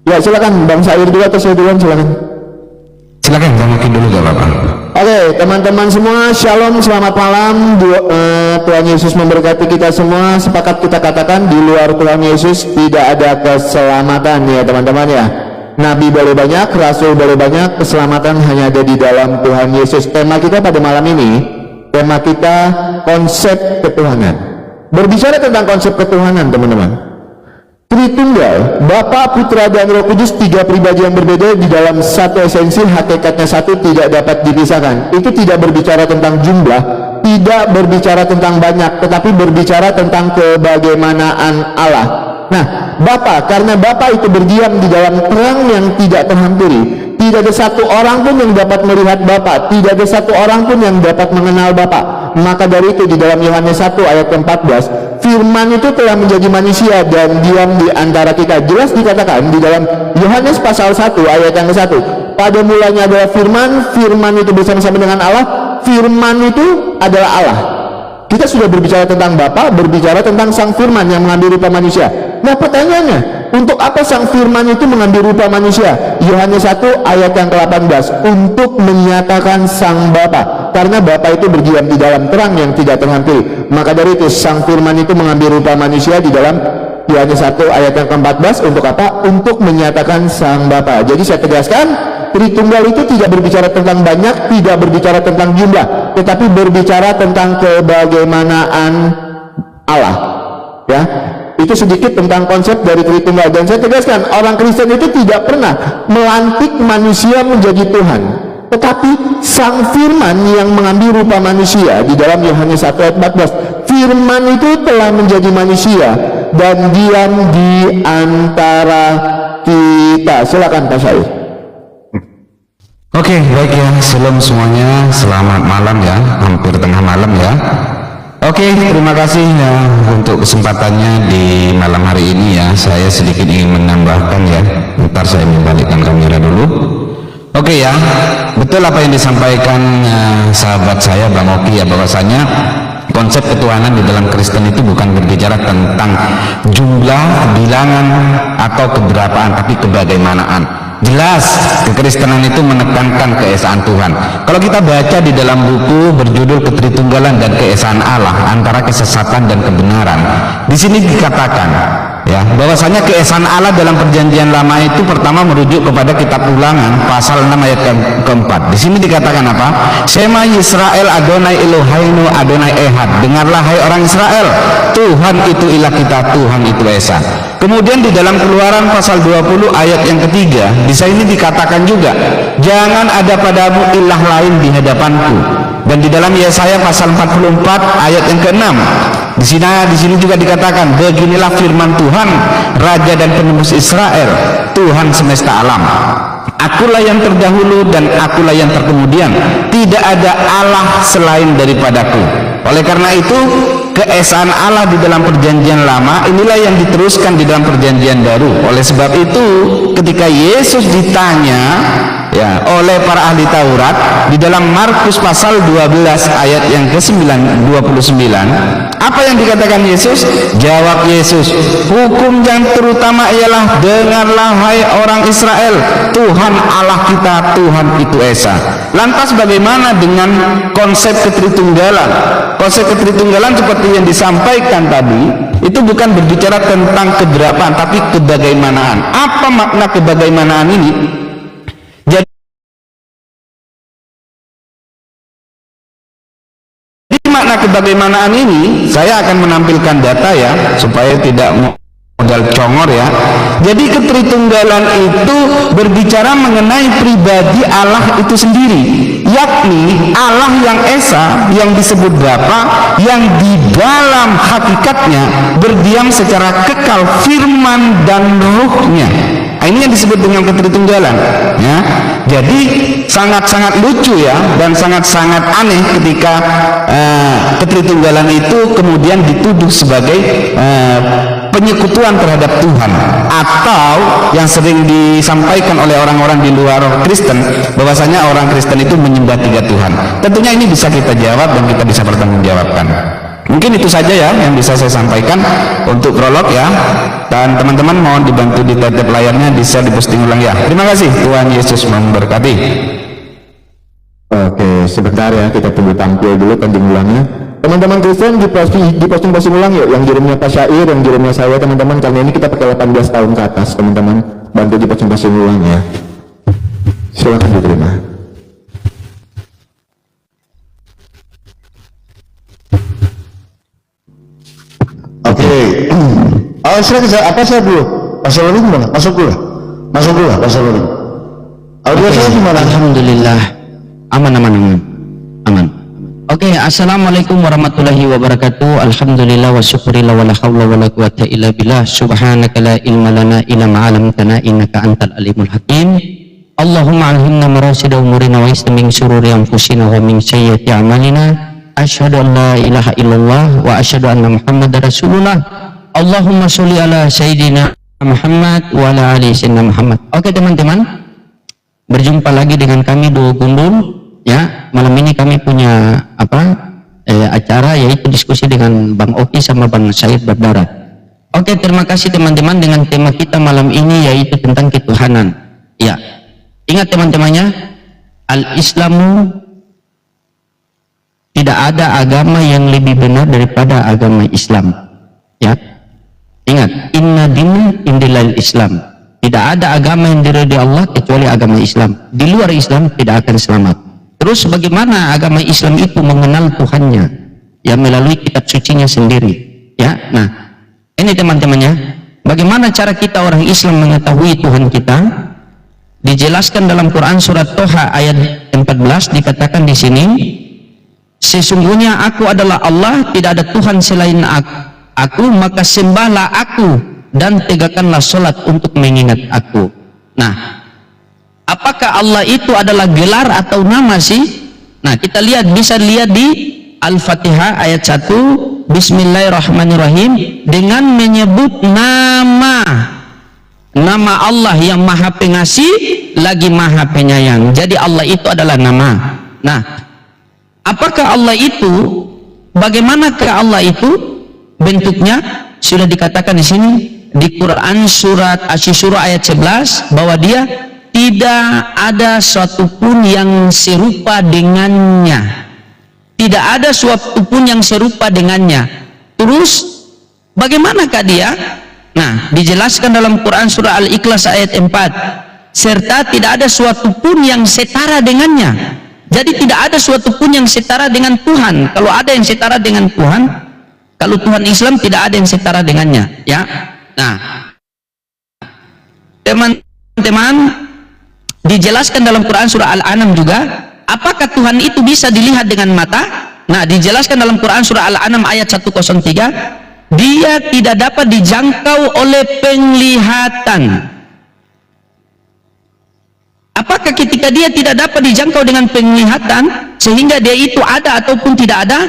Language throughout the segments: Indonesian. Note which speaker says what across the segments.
Speaker 1: Ya silakan Bang Sair dulu atau saya duluan, silakan.
Speaker 2: Silakan Bang Oki dulu gak apa-apa.
Speaker 1: Oke, teman-teman semua, shalom, selamat malam. Tuhan Yesus memberkati kita semua. Sepakat kita katakan, di luar Tuhan Yesus tidak ada keselamatan ya teman-teman ya. Nabi boleh banyak, Rasul boleh banyak, keselamatan hanya ada di dalam Tuhan Yesus. Tema kita pada malam ini, tema kita konsep ketuhanan. Berbicara tentang konsep ketuhanan teman-teman, Tritunggal, Bapa, Putra, dan Roh Kudus, tiga pribadi yang berbeda di dalam satu esensi, hakikatnya satu, tidak dapat dipisahkan. Itu tidak berbicara tentang jumlah, tidak berbicara tentang banyak, tetapi berbicara tentang kebagaimanaan Allah. Nah, Bapa, karena Bapa itu berdiam di dalam terang yang tidak terhampiri. Tidak ada satu orang pun yang dapat melihat Bapa, tidak ada satu orang pun yang dapat mengenal Bapa. Maka dari itu di dalam Yohanes 1 ayat ke-14, Firman itu telah menjadi manusia dan diam di antara kita. Jelas dikatakan di dalam Yohanes pasal 1 ayat yang ke-1, pada mulanya adalah Firman, Firman itu bersama-sama dengan Allah, Firman itu adalah Allah. Kita sudah berbicara tentang Bapa, berbicara tentang Sang Firman yang mengambil rupa manusia. Nah pertanyaannya, untuk apa Sang Firman itu mengambil rupa manusia? Yohanes 1 ayat yang ke-18, untuk menyatakan Sang Bapa. Karena Bapa itu berdiam di dalam terang yang tidak terhampiri. Maka dari itu Sang Firman itu mengambil rupa manusia di dalam Yohanes 1 ayat yang ke-14. Untuk apa? Untuk menyatakan Sang Bapa. Jadi saya tegaskan, Tritunggal itu tidak berbicara tentang banyak, tidak berbicara tentang jumlah, tetapi berbicara tentang kebagaimanaan Allah. Ya, itu sedikit tentang konsep dari Tritunggal. Dan saya tegaskan, orang Kristen itu tidak pernah melantik manusia menjadi Tuhan, tetapi Sang Firman yang mengambil rupa manusia di dalam Yohanes 1 ayat 14. Firman itu telah menjadi manusia dan diam di antara kita. Silakan Pak Syahir.
Speaker 2: Oke, baik ya, shalom semuanya, selamat malam ya, hampir tengah malam ya. Oke, terima kasih ya untuk kesempatannya di malam hari ini ya. Saya sedikit ingin menambahkan ya, ntar saya membalikkan kamera dulu. Oke ya, betul apa yang disampaikan sahabat saya Bang Oki ya, bahwasanya konsep ketuhanan di dalam Kristen itu bukan berbicara tentang jumlah, bilangan, atau keberapaan, tapi kebagaimanaan. Jelas kekristenan itu menekankan keesaan Tuhan. Kalau kita baca di dalam buku berjudul Ketritunggalan dan Keesaan Allah, antara kesesatan dan kebenaran, di sini dikatakan ya bahwasanya keesaan Allah dalam perjanjian lama itu pertama merujuk kepada kitab Ulangan pasal 6 ayat keempat. Di sini dikatakan apa? Shema Yisrael Adonai Eloheinu Adonai Ehad. Dengarlah hai orang Israel, Tuhan itu ilah kita, Tuhan itu esa. Kemudian di dalam Keluaran pasal 20 ayat yang ketiga, di sini dikatakan juga, jangan ada padamu ilah lain di hadapanku. Dan di dalam Yesaya pasal 44 ayat yang ke-6, di sini juga dikatakan, beginilah firman Tuhan, Raja dan Penebus Israel, Tuhan semesta alam. Akulah yang terdahulu dan akulah yang terkemudian, tidak ada Allah selain daripadaku. Oleh karena itu, keesaan Allah di dalam perjanjian lama inilah yang diteruskan di dalam perjanjian baru. Oleh sebab itu, ketika Yesus ditanya ya oleh para ahli Taurat di dalam Markus pasal 12 ayat yang ke-29, apa yang dikatakan Yesus? Jawab Yesus, hukum yang terutama ialah, dengarlah hai orang Israel, Tuhan Allah kita, Tuhan itu esa. Lantas bagaimana dengan konsep ketritunggalan? Konsep ketritunggalan seperti yang disampaikan tadi itu bukan berbicara tentang keberapaan, tapi kebagaimanaan. Apa makna kebagaimanaan ini? Jadi makna kebagaimanaan ini saya akan menampilkan data ya, supaya tidak modal congor ya. Jadi ketritunggalan itu berbicara mengenai pribadi Allah itu sendiri, yakni Allah yang esa, yang disebut Bapa, yang di dalam hakikatnya berdiam secara kekal firman dan ruhnya. Ini yang disebut dengan ketritunggalan ya. Jadi sangat-sangat lucu ya, dan sangat-sangat aneh ketika ketritunggalan itu kemudian dituduh sebagai penyekutuan terhadap Tuhan, atau yang sering disampaikan oleh orang-orang di luar Kristen bahwasanya orang Kristen itu menyembah tiga Tuhan. Tentunya ini bisa kita jawab dan kita bisa pertanggungjawabkan. Mungkin itu saja ya yang bisa saya sampaikan untuk prolog ya. Dan teman-teman mohon dibantu di tab layarnya, di-share, di-posting ulang ya. Terima kasih, Tuhan Yesus memberkati.
Speaker 1: Oke, sebentar ya, kita tunggu tampil dulu pending ulangnya. Teman-teman Kristen diposting ulang yuk, yang kirimnya Pak Syair, yang kirimnya saya teman-teman, karena ini kita pakai 18 tahun ke atas teman-teman, bantu diposting ulang ya. Silakan diterima.
Speaker 3: Oke. Silakan apa saya dulu? Pasal lalu gimana? Masuk dulu pasal lalu. Audio saya gimana?
Speaker 4: Alhamdulillah. Aman. Oke, assalamualaikum warahmatullahi wabarakatuh. Alhamdulillah wa syukurillah wa la hawla wa la quwata illa billah. Subhanaka la ilma lana illa ma 'allamtana innaka antal alimul hakim. Allahumma alhimna marasida umurina wa istaming sururi anfusina wa min sayyiati a'malina. Asyhadu an la ilaha illallah wa asyhadu anna Muhammadar Rasulullah. Allahumma sholli ala sayyidina Muhammad wa ala ali sayyidina Muhammad. Oke teman-teman, berjumpa lagi dengan kami Duo Gundul ya. Malam ini kami punya acara, yaitu diskusi dengan Bang Oki sama Bang Said Bardarat. Oke, terima kasih teman-teman dengan tema kita malam ini yaitu tentang ketuhanan. Ya, ingat teman-temannya, Al-Islamu, tidak ada agama yang lebih benar daripada agama Islam. Ya, ingat, inna dina indilal Islam. Tidak ada agama yang diridhai Allah kecuali agama Islam. Di luar Islam tidak akan selamat. Terus bagaimana agama Islam itu mengenal Tuhannya? Ya, melalui kitab sucinya sendiri. Ya, nah ini teman-temannya, bagaimana cara kita orang Islam mengetahui Tuhan kita? Dijelaskan dalam Quran surat Toha ayat 14, dikatakan di sini, sesungguhnya aku adalah Allah, tidak ada Tuhan selain aku, maka sembahlah aku dan tegakkanlah sholat untuk mengingat aku. Nah, apakah Allah itu adalah gelar atau nama sih? Nah, kita bisa lihat di Al-Fatihah ayat 1, Bismillahirrahmanirrahim, dengan menyebut nama Allah yang Maha Pengasih lagi Maha Penyayang. Jadi Allah itu adalah nama. Nah, apakah Allah itu, bagaimanakah Allah itu bentuknya? Sudah dikatakan di sini di Quran surat Asy-Syura ayat 11 bahwa dia tidak ada suatu pun yang serupa dengannya. Tidak ada suatu pun yang serupa dengannya. Terus bagaimanakah dia? Nah, dijelaskan dalam Quran surah Al-Ikhlas ayat 4, serta tidak ada suatu pun yang setara dengannya. Jadi tidak ada suatu pun yang setara dengan Tuhan. Kalau ada yang setara dengan Tuhan, kalau Tuhan Islam tidak ada yang setara dengannya, ya. Nah, teman-teman, dijelaskan dalam Quran surah Al-An'am juga, apakah Tuhan itu bisa dilihat dengan mata? Nah, dijelaskan dalam Quran surah Al-An'am ayat 103, dia tidak dapat dijangkau oleh penglihatan. Apakah ketika dia tidak dapat dijangkau dengan penglihatan sehingga dia itu ada ataupun tidak ada?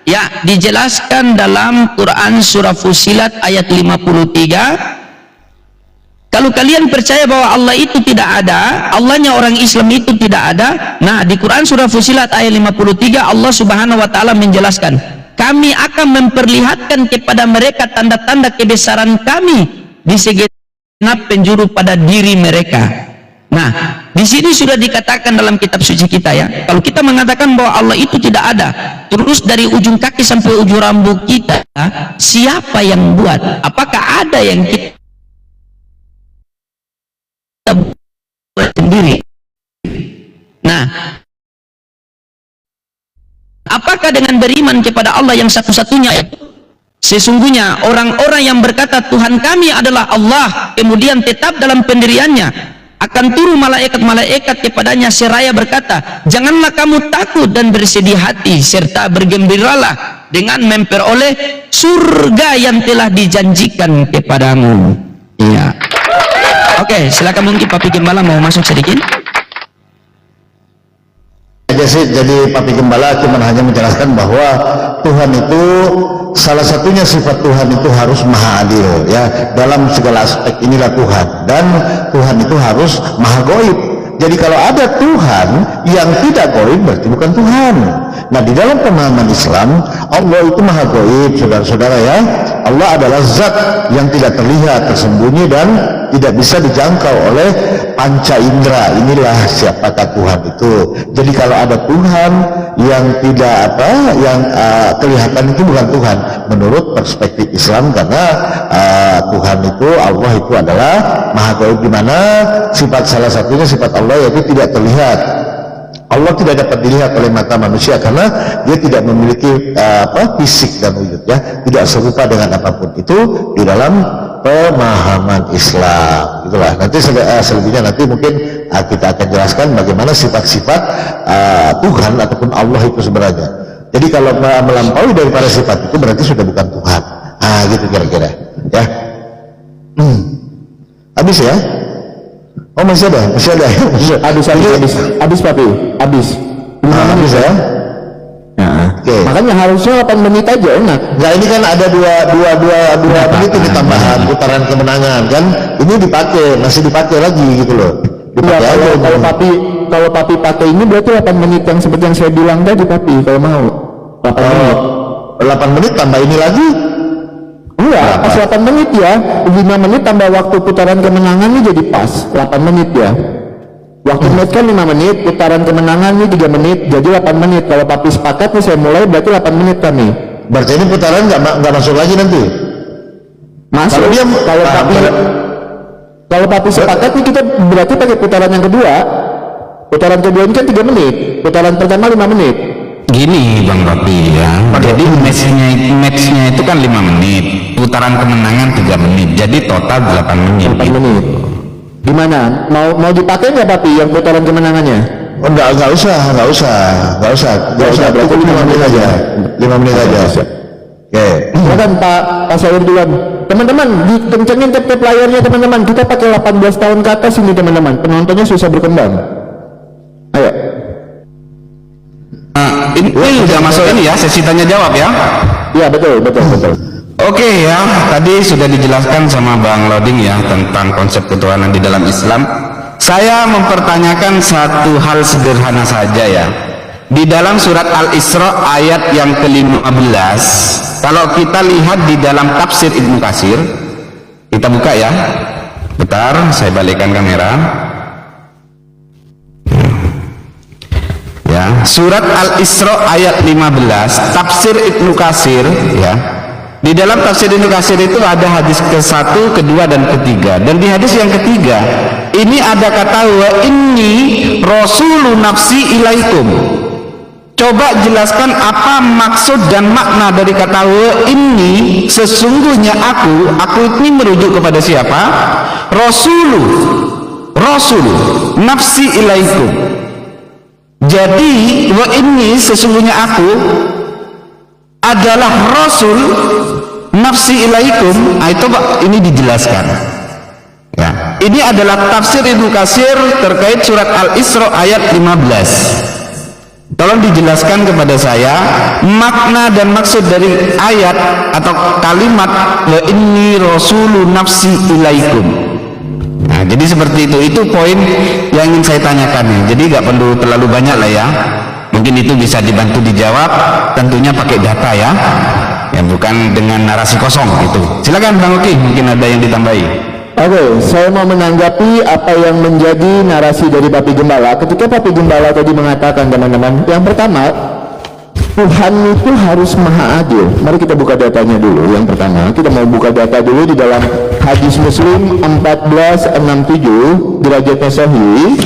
Speaker 4: Ya, dijelaskan dalam Quran surah Fussilat ayat 53. Kalau kalian percaya bahwa Allah itu tidak ada, Allahnya orang Islam itu tidak ada. Nah, di Quran surah Fussilat ayat 53 Allah Subhanahu wa taala menjelaskan, kami akan memperlihatkan kepada mereka tanda-tanda kebesaran kami di segenap penjuru pada diri mereka. Nah, di sini sudah dikatakan dalam kitab suci kita ya. Kalau kita mengatakan bahwa Allah itu tidak ada, terus dari ujung kaki sampai ujung rambut kita, siapa yang buat? Apakah ada yang kita buat sendiri? Nah, apakah dengan beriman kepada Allah yang satu-satunya? Sesungguhnya orang-orang yang berkata Tuhan kami adalah Allah, kemudian tetap dalam pendiriannya, akan turun malaikat-malaikat kepadanya seraya berkata, janganlah kamu takut dan bersedih hati, serta bergembiralah dengan memperoleh surga yang telah dijanjikan kepadamu. Iya. Oke, silakan mungkin Papi Gembala mau masuk sedikit.
Speaker 3: Aja sih, jadi Papi Gembala cuma hanya menjelaskan bahwa Tuhan itu salah satunya sifat Tuhan itu harus maha adil ya, dalam segala aspek inilah Tuhan, dan Tuhan itu harus maha goib. Jadi kalau ada Tuhan yang tidak gaib berarti bukan Tuhan. Nah, di dalam pemahaman Islam, Allah itu maha gaib, saudara-saudara ya. Allah adalah zat yang tidak terlihat, tersembunyi dan tidak bisa dijangkau oleh panca indera. Inilah siapakah Tuhan itu. Jadi kalau ada Tuhan yang tidak yang kelihatan itu bukan Tuhan menurut perspektif Islam, karena Tuhan itu, Allah itu adalah maha gaib, di mana sifat salah satunya sifat Allah yaitu tidak terlihat. Allah tidak dapat dilihat oleh mata manusia karena dia tidak memiliki fisik dan wujud, ya, tidak serupa dengan apapun. Itu di dalam pemahaman Islam. Itulah. Nanti selebihnya nanti mungkin kita akan jelaskan bagaimana sifat-sifat Tuhan ataupun Allah itu sebenarnya. Jadi kalau melampaui daripada sifat itu berarti sudah bukan Tuhan. Gitu kira-kira, ya. Habis ya? Oh, masih ada.
Speaker 1: Habis papi, habis.
Speaker 3: Habis ya? Oke.
Speaker 1: Makanya harusnya 8 menit aja enak.
Speaker 3: Nah, ini kan ada dua menit ini tambahan putaran kemenangan kan? Ini masih dipakai lagi gitu loh. Dipakai aja.
Speaker 1: Kalau papi pakai ini berarti 8 menit yang seperti yang saya bilang tadi papi, kalau mau 8 menit.
Speaker 3: 8 menit tambah ini lagi?
Speaker 1: Enggak, pas 8 menit ya. 5 menit tambah waktu putaran kemenangan ini jadi pas 8 menit ya. Waktu menit kan 5 menit, putaran kemenangan ini 3 menit, jadi 8 menit. Kalau papi sepakat nih saya mulai berarti 8 menit kami.
Speaker 3: Berarti ini putaran nggak masuk lagi nanti?
Speaker 1: Masuk. Kalau papi sepakat nih kita berarti pakai putaran yang kedua. Putaran kedua ini kan 3 menit, putaran pertama 5 menit.
Speaker 2: Gini Bang Papi ya, jadi matchnya itu kan 5 menit, putaran kemenangan 3 menit, jadi total 8 menit.
Speaker 1: 8 menit. Gimana? Mau dipakai nggak papi yang putaran kemenangannya?
Speaker 3: Oh, nggak usah. Berarti 5 menit aja. 5 menit aja. Oke.
Speaker 1: Silakan Pak Sawer duluan. Teman-teman, dikencengin tap layarnya teman-teman. Kita pakai 18 tahun ke atas ini teman-teman. Penontonnya susah berkembang. Ayo.
Speaker 2: Ini udah masuk ini ya, sesi tanya jawab ya.
Speaker 1: Iya betul.
Speaker 2: Oke ya, tadi sudah dijelaskan sama Bang Loding ya tentang konsep ketuhanan di dalam Islam. Saya mempertanyakan satu hal sederhana saja ya. Di dalam surat Al-Isra ayat yang ke-15, kalau kita lihat di dalam tafsir Ibnu Katsir, kita buka ya. Bentar, saya balikkan kamera. Ya, surat Al-Isra ayat 15, tafsir Ibnu Katsir ya. Di dalam tafsir Ibnu Katsir itu ada hadis ke-1, kedua dan ketiga. Dan di hadis yang ketiga, ini ada kata wa inni rasulu nafsi ilaikum. Coba jelaskan apa maksud dan makna dari kata wa inni, sesungguhnya aku ini merujuk kepada siapa? Rasul nafsi ilaikum. Jadi wa inni, sesungguhnya aku adalah rasul nafsi ilaikum. Itu Pak, ini dijelaskan ya. Ini adalah tafsir Ibnu Katsir terkait surat Al-Isra ayat 15. Tolong dijelaskan kepada saya makna dan maksud dari ayat atau kalimat wa inni rasulu nafsi ilaikum. Nah, jadi seperti itu poin yang ingin saya tanyakan nih. Jadi nggak perlu terlalu banyak lah ya. Mungkin itu bisa dibantu dijawab, tentunya pakai data ya, bukan dengan narasi kosong gitu. Silakan Bang Oki, mungkin ada yang ditambahi.
Speaker 1: Oke, saya mau menanggapi apa yang menjadi narasi dari Papi Gembala. Ketika Papi Gembala tadi mengatakan teman-teman, yang pertama Tuhan itu harus maha adil. Mari kita buka datanya dulu. Yang pertama kita mau buka data dulu di dalam hadis Muslim 1467 derajatnya sahih.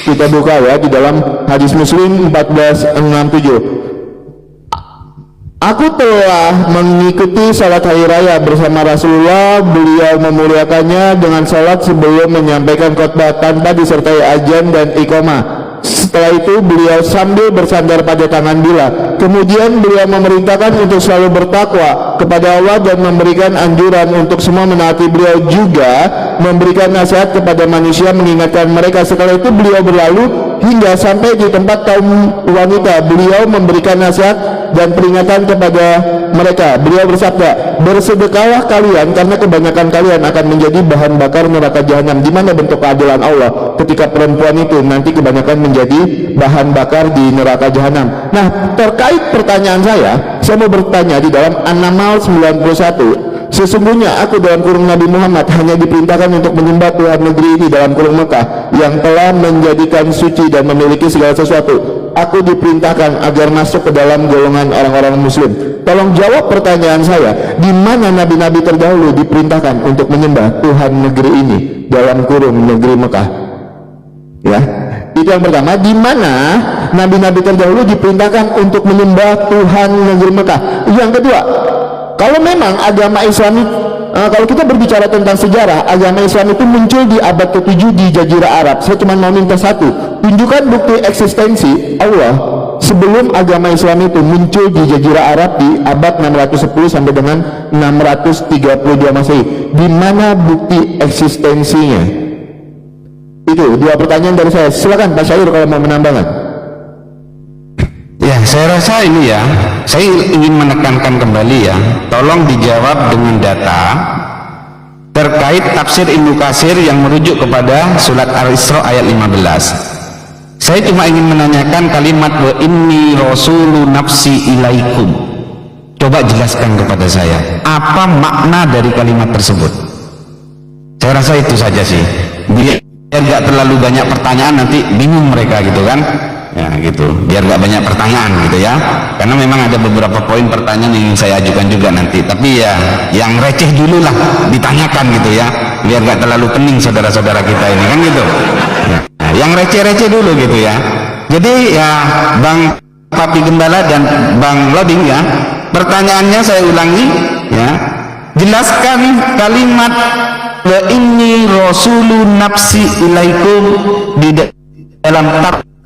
Speaker 1: Kita buka ya di dalam hadis Muslim 1467. Aku telah mengikuti salat hari raya bersama Rasulullah. Beliau memuliakannya dengan salat sebelum menyampaikan khotbah tanpa disertai azan dan iqamah. Setelah itu beliau sambil bersandar pada tangan bila. Kemudian beliau memerintahkan untuk selalu bertakwa kepada Allah dan memberikan anjuran untuk semua menaati beliau, juga memberikan nasihat kepada manusia, mengingatkan mereka. Setelah itu beliau berlalu hingga sampai di tempat kaum wanita. Beliau memberikan nasihat dan peringatan kepada mereka. Beliau bersabda, bersedekahlah kalian karena kebanyakan kalian akan menjadi bahan bakar neraka jahanam. Di mana bentuk keadilan Allah ketika perempuan itu nanti kebanyakan menjadi bahan bakar di neraka jahanam. Nah, terkait pertanyaan saya mau bertanya di dalam An-Naml 91. Sesungguhnya aku dalam kurung Nabi Muhammad hanya diperintahkan untuk menyembah Tuhan negeri ini dalam kurung Mekah yang telah menjadikan suci dan memiliki segala sesuatu. Aku diperintahkan agar masuk ke dalam golongan orang-orang muslim. Tolong jawab pertanyaan saya, di mana nabi-nabi terdahulu diperintahkan untuk menyembah Tuhan negeri ini dalam kurung negeri Mekah? Ya, itu yang pertama. Di mana nabi-nabi terdahulu diperintahkan untuk menyembah Tuhan negeri Mekah? Yang kedua, kalau memang agama Islam, kalau kita berbicara tentang sejarah, agama Islam itu muncul di abad ke-7 di Jazirah Arab. Saya cuma mau minta satu, tunjukkan bukti eksistensi Allah sebelum agama Islam itu muncul di Jazirah Arab di abad 610 sampai dengan 632 Masehi. Di mana bukti eksistensinya? Itu dua pertanyaan dari saya. Silakan Pak Syair kalau mau menambahkan.
Speaker 2: Ya, saya rasa ini ya, saya ingin menekankan kembali ya, tolong dijawab dengan data terkait tafsir Ibnu Katsir yang merujuk kepada surat Al-Isra ayat 15. Saya cuma ingin menanyakan kalimat wa inni rasulu nafsi ilaikum. Coba jelaskan kepada saya, apa makna dari kalimat tersebut? Saya rasa itu saja sih. Biar nggak terlalu banyak pertanyaan, nanti bingung mereka gitu kan. Ya gitu, biar nggak banyak pertanyaan gitu ya, karena memang ada beberapa poin pertanyaan yang ingin saya ajukan juga nanti, tapi ya yang receh dulu lah ditanyakan gitu ya, biar nggak terlalu pening saudara-saudara kita ini kan gitu ya. Nah, yang receh-receh dulu gitu ya. Jadi ya Bang Papi Gembala dan Bang Loding ya, pertanyaannya saya ulangi ya, jelaskan kalimat wa inni rasulu nafsi ilaikum di dalam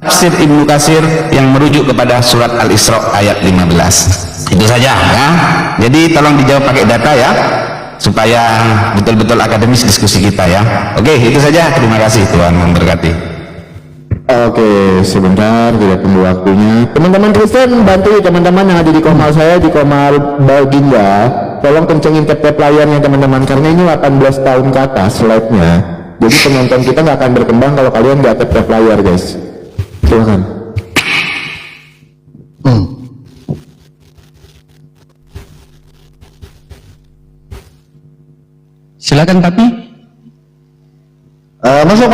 Speaker 2: tafsir Ibnu Katsir yang merujuk kepada surat Al-Isra ayat 15. Itu saja ya. Jadi tolong dijawab pakai data ya, supaya betul-betul akademis diskusi kita ya. Oke, itu saja. Terima kasih, Tuhan memberkati.
Speaker 1: Oke, sebentar, tidak tunggu waktunya. Teman-teman Kristen, bantu teman-teman yang ada di komal saya, di komal Baginda, tolong kencengin tap-tap layarnya teman-teman, karena ini 18 tahun ke atas slide-nya. Jadi penonton kita nggak akan berkembang kalau kalian nggak tap-tap layar, guys. Silakan.
Speaker 4: Silakan Papi.
Speaker 3: Masuk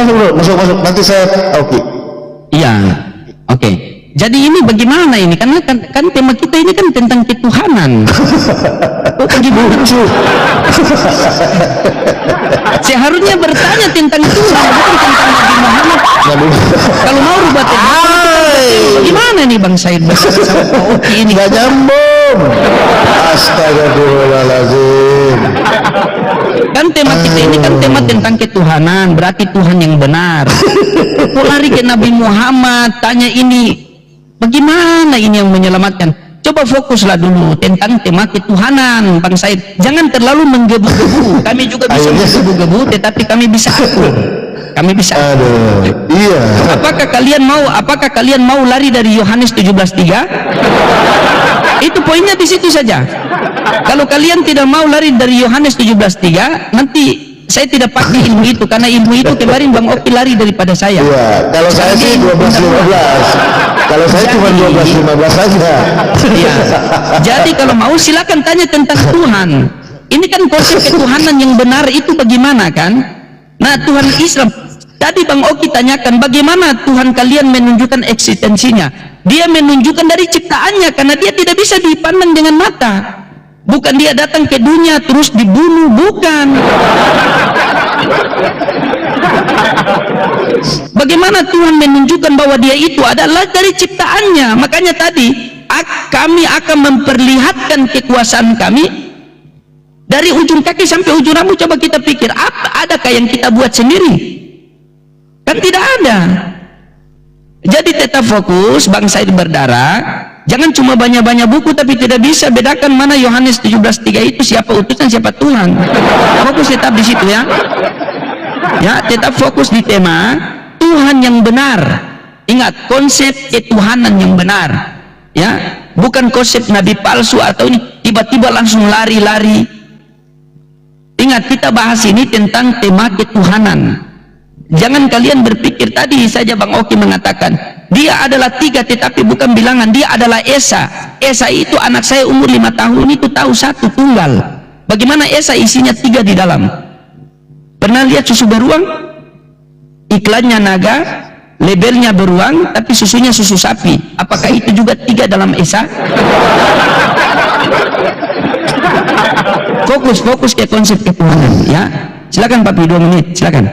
Speaker 3: nanti saya oke.
Speaker 4: Iya, oke. Jadi ini bagaimana ini? Karena kan tema kita ini kan tentang ketuhanan. Kok bagaimana? Seharusnya bertanya tentang Tuhan, bukan tentang Nabi Muhammad. Kalau mau rubah tema, gimana nih Bang Said? Oke ini.
Speaker 3: Nggak nyambung. Astagfirullahaladzim.
Speaker 4: Kan tema kita ini kan tema tentang ketuhanan, berarti Tuhan yang benar. Kok lari ke Nabi Muhammad, tanya ini, bagaimana ini yang menyelamatkan? Coba fokuslah dulu tentang tema ketuhanan, Bang Said. Jangan terlalu menggebu-gebu. Kami juga bisa menggebu-gebu, tetapi kami bisa akur. Kami bisa.
Speaker 3: Aduh, iya.
Speaker 4: Apakah kalian mau lari dari Yohanes 17:3? Itu poinnya di situ saja. Kalau kalian tidak mau lari dari Yohanes 17:3, nanti saya tidak pakai ilmu itu, karena ilmu itu kemarin Bang Oki lari daripada saya.
Speaker 3: Iya, kalau saya sih 12-15. Kalau saya cuma 12-15 saja.
Speaker 4: Iya. Jadi kalau mau silakan tanya tentang Tuhan. Ini kan konsep ketuhanan yang benar itu bagaimana kan? Nah, Tuhan Islam tadi Bang Oki tanyakan bagaimana Tuhan kalian menunjukkan eksistensinya. Dia menunjukkan dari ciptaannya, karena dia tidak bisa dipandang dengan mata. Bukan dia datang ke dunia terus dibunuh, bukan. Bagaimana Tuhan menunjukkan bahwa dia itu adalah dari ciptaannya. Makanya tadi kami akan memperlihatkan kekuasaan kami dari ujung kaki sampai ujung rambut. Coba kita pikir, adakah yang kita buat sendiri? Kan tidak ada. Jadi tetap fokus, Bang Said berdarah. Jangan cuma banyak-banyak buku tapi tidak bisa bedakan mana Yohanes 17:3 itu siapa utusan, siapa Tuhan. Fokus tetap di situ ya. Ya, tetap fokus di tema Tuhan yang benar. Ingat konsep ketuhanan yang benar. Ya, bukan konsep nabi palsu atau ini tiba-tiba langsung lari-lari. Ingat, kita bahas ini tentang tema ketuhanan. Jangan kalian berpikir, tadi saja Bang Oki mengatakan dia adalah 3 tetapi bukan bilangan, dia adalah Esa. Esa itu anak saya umur 5 tahun itu tahu 1 tunggal. Bagaimana Esa isinya 3 di dalam? Pernah lihat susu beruang? Iklannya naga, labelnya beruang, tapi susunya susu sapi. Apakah itu juga 3 dalam Esa? Fokus ke konsep ketuhanan, ya. Silakan Papi, 2 menit, silakan.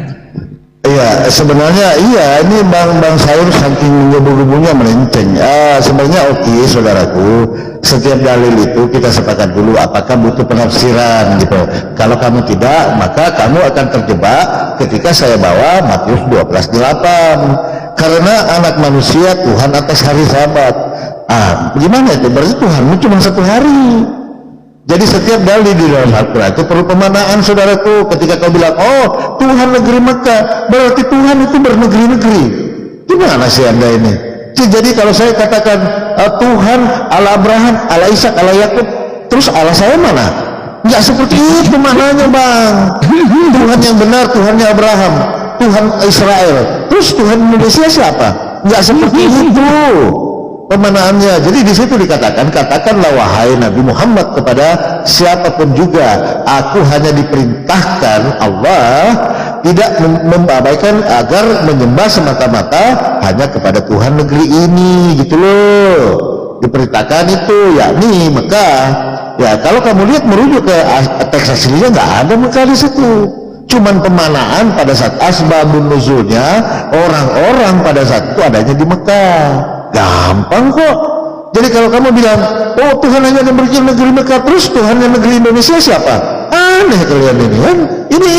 Speaker 3: Iya, sebenarnya iya, ini Bang Saur saking menggebu-gebunya melenceng. Sebenarnya oke, saudaraku, setiap dalil itu kita sepakat dulu apakah butuh penafsiran gitu. Kalau kamu tidak, maka kamu akan terjebak ketika saya bawa Matius 12:8. Karena anak manusia Tuhan atas hari Sabat. Gimana itu? Berarti Tuhanmu cuma 1 hari. Jadi setiap dalil di dalam Al-Quran itu perlu pemanaan, saudaraku. Ketika kau bilang, oh Tuhan negeri Mekah, berarti Tuhan itu bernegeri-negeri. Gimana sih Anda ini? Jadi kalau saya katakan Tuhan ala Abraham, ala Ishak, ala Yakub, terus ala saya mana? Nggak seperti itu maknanya, Bang. Tuhan yang benar, Tuhannya Abraham, Tuhan Israel, terus Tuhan Indonesia siapa? Nggak seperti itu pemanaannya. Jadi di situ dikatakan, katakanlah wahai Nabi Muhammad kepada siapapun juga, aku hanya diperintahkan Allah tidak membabaikan agar menyembah semata-mata hanya kepada Tuhan negeri ini, gitu loh. Diperintahkan itu yakni Mekah. Ya kalau kamu lihat merujuk ke teks aslinya nggak ada Mekah di situ. Cuman pemanaan pada saat asbabun nuzulnya, orang-orang pada saat itu adanya di Mekah. Gampang kok. Jadi kalau kamu bilang, oh Tuhan hanya memberikan negeri Mekah, terus Tuhan yang negeri Indonesia siapa? Aneh kalian ini kan? Ini.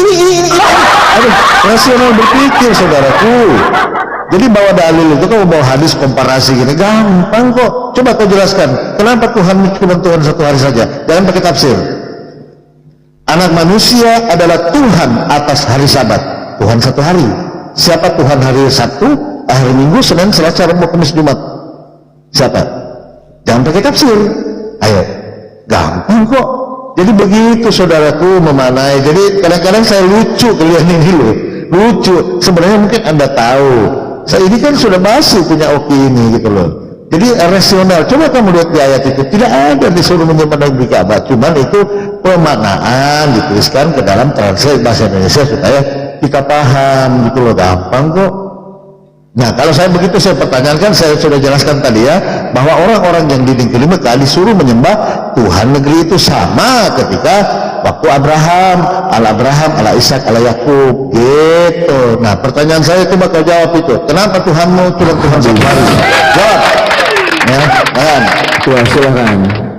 Speaker 3: Aduh, rasional berpikir, saudaraku. Jadi bawa dalil itu, kamu bawa hadis komparasi gini, gampang kok. Coba kau jelaskan, kenapa Tuhan cuma Tuhan 1 hari saja? Jangan pakai tafsir. Anak manusia adalah Tuhan atas hari Sabat. Tuhan 1 hari. Siapa Tuhan hari Sabtu, hari Minggu, Senin, Selasa, Rabu, Kamis, Jumat? Siapa? Jangan pakai tafsir. Ayo, gampang kok. Jadi begitu saudaraku memanai. Jadi kadang-kadang saya lucu kalian ini loh. Lucu. Sebenarnya mungkin Anda tahu. Saya ini kan sudah basi punya Oki ini gitu loh. Jadi rasional. Coba kamu lihat di ayat itu, tidak ada disuruh menyembah negeri Ka'bah. Cuman itu pemaknaan dituliskan ke dalam translate bahasa Indonesia supaya kita paham gitu loh. Gampang kok. Nah kalau saya begitu saya pertanyakan, saya sudah jelaskan tadi ya, bahwa orang-orang yang di negeri Mekah disuruh menyembah Tuhan negeri itu sama ketika waktu Abraham, ala Ishak, ala Yakub gitu. Nah pertanyaan saya coba kau jawab itu, kenapa Tuhanmu cuma Tuhan 1 hari? Jawab ya, kan?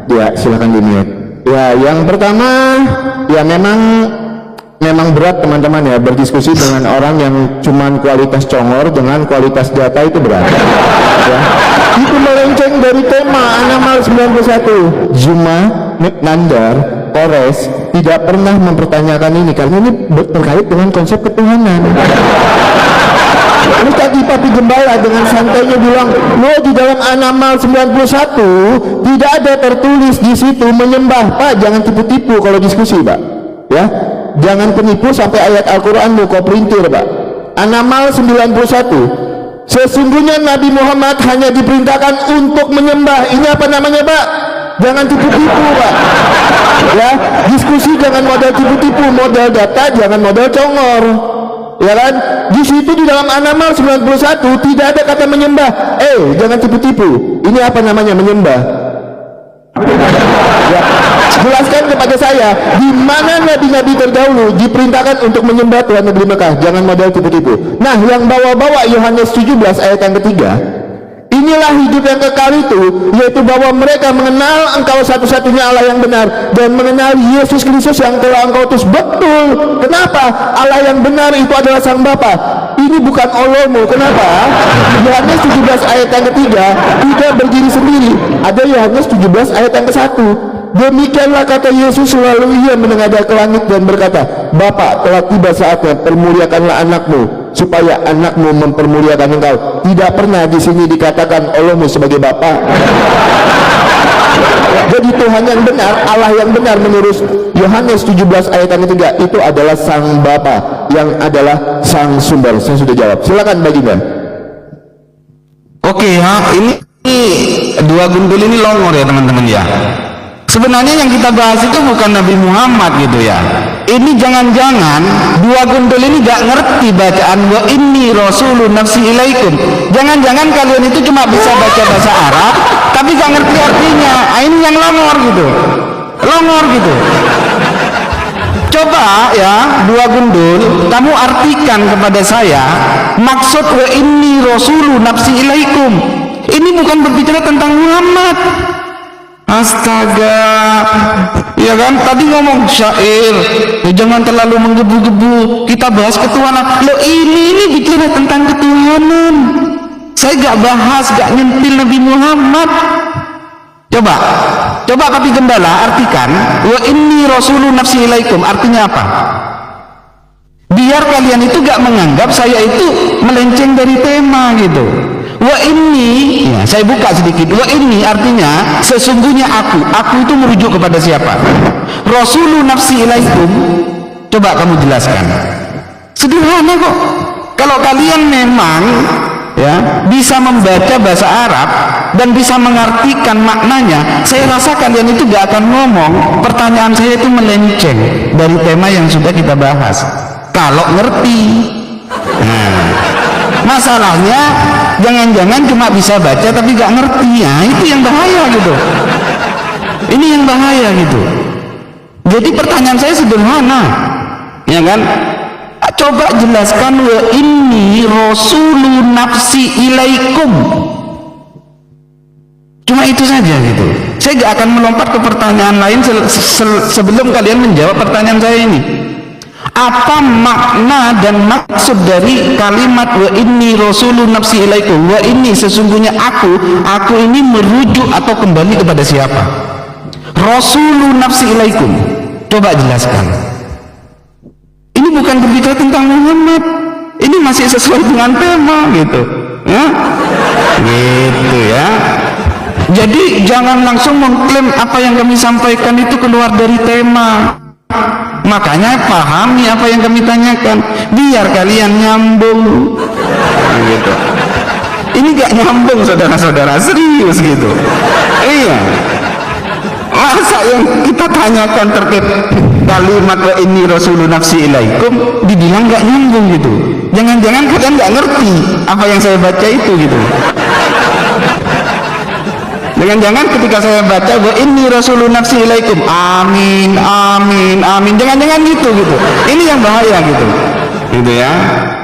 Speaker 1: Ya silakan dimute. Ya yang pertama, ya memang berat teman-teman ya berdiskusi dengan orang yang cuman kualitas congor dengan kualitas data, itu berat ya. Itu melenceng dari tema An-Naml 91. Zuma, Nandar, Kores tidak pernah mempertanyakan ini karena ini terkait dengan konsep ketuhanan. Ini tadi Papi Gembala dengan santainya bilang, lo di dalam An-Naml 91 tidak ada tertulis di situ menyembah. Pak, jangan tipu-tipu kalau diskusi, Pak ya. Jangan penipu sampai ayat Al-Quran mau kau perintir, Pak. An-Naml 91. Sesungguhnya Nabi Muhammad hanya diperintahkan untuk menyembah. Ini apa namanya, Pak? Jangan tipu-tipu, Pak. Ya, diskusi jangan modal tipu-tipu, modal data, jangan modal congor. Ya kan? Di situ di dalam An-Naml 91 tidak ada kata menyembah. Jangan tipu-tipu. Ini apa namanya menyembah? Ya, jelaskan kepada saya di mana nabi-nabi terdahulu diperintahkan untuk menyembah Tuhan negeri Mekah. Jangan modal tipu-tipu. Nah, yang bawa-bawa Yohanes 17 ayat yang ketiga, inilah hidup yang kekal itu, yaitu bahwa mereka mengenal Engkau satu-satunya Allah yang benar dan mengenal Yesus Kristus yang telah Engkau utus. Betul. Kenapa? Allah yang benar itu adalah Sang Bapa. Ini bukan Allahmu. Kenapa? Yohanes 17 ayat yang ketiga tidak berdiri sendiri. Ada Yohanes 17 ayat yang ke-1. Demikianlah kata Yesus selalu ia menengadah ke langit dan berkata, Bapa, telah tiba saatnya, permuliakanlah anakmu supaya anakmu mempermuliakan engkau. Tidak pernah di sini dikatakan Allahmu sebagai Bapa. Jadi Tuhan yang benar, Allah yang benar menurut Yohanes 17 ayat yang ketiga itu adalah Sang Bapa yang adalah Sang Sumber. Saya sudah jawab. Silakan baginda.
Speaker 2: Oke ya, ini dua gundul ini longor ya teman-teman ya. Sebenarnya yang kita bahas itu bukan Nabi Muhammad gitu ya. Ini jangan-jangan dua gundul ini gak ngerti bacaan wa inni rasulun nafsi ilaikum. Jangan-jangan kalian itu cuma bisa baca bahasa Arab tapi gak ngerti artinya. Ini yang longor gitu. Longor gitu. Coba ya dua gundul kamu artikan kepada saya maksud wa inni rasulun nafsi ilaikum. Ini bukan berbicara tentang Muhammad. Astaga, ya kan? Tadi ngomong syair, ya jangan terlalu menggebu-gebu. Kita bahas ketuhanan. Loh ini bicara tentang ketuhanan. Saya gak bahas, gak nyentil Nabi Muhammad. Coba Papi Gembala artikan. Wa inni rasulun nafsi ilaikum. Artinya apa? Biar kalian itu gak menganggap saya itu melenceng dari tema gitu. Wa inni, ya, saya buka sedikit. Wa inni artinya sesungguhnya aku itu merujuk kepada siapa? Rasulun nafsi ilaikum. Coba kamu jelaskan. Sederhana kok. Kalau kalian memang ya bisa membaca bahasa Arab dan bisa mengartikan maknanya, saya rasa kalian itu gak akan ngomong pertanyaan saya itu melenceng dari tema yang sudah kita bahas. Kalau ngerti. Nah, masalahnya jangan-jangan cuma bisa baca tapi gak ngerti, ya itu yang bahaya gitu. Ini yang bahaya gitu. Jadi pertanyaan saya sederhana, ya kan? Coba jelaskan wa inni rasulun nafsi ilaikum. Cuma itu saja gitu. Saya gak akan melompat ke pertanyaan lain sebelum kalian menjawab pertanyaan saya ini. Apa makna dan maksud dari kalimat wa inni rasulun nafsi ilaikum? Wa inni sesungguhnya aku ini merujuk atau kembali kepada siapa? Rasulun nafsi ilaikum. Coba jelaskan. Ini bukan berbicara tentang Muhammad. Ini masih sesuai dengan tema gitu. Ya? Gitu ya. Jadi jangan langsung mengklaim apa yang kami sampaikan itu keluar dari tema. Makanya pahami apa yang kami tanyakan biar kalian nyambung gitu. Ini gak nyambung saudara-saudara, serius gitu. Iya, masa yang kita tanyakan terkait kalimat wa inni rasulun nafsi ilaikum dibilang gak nyambung gitu. Jangan-jangan kalian gak ngerti apa yang saya baca itu gitu. Jangan-jangan ketika saya baca wa inni rasulun nafsi ilaikum, amin amin amin, jangan-jangan gitu. Ini yang bahaya gitu ya.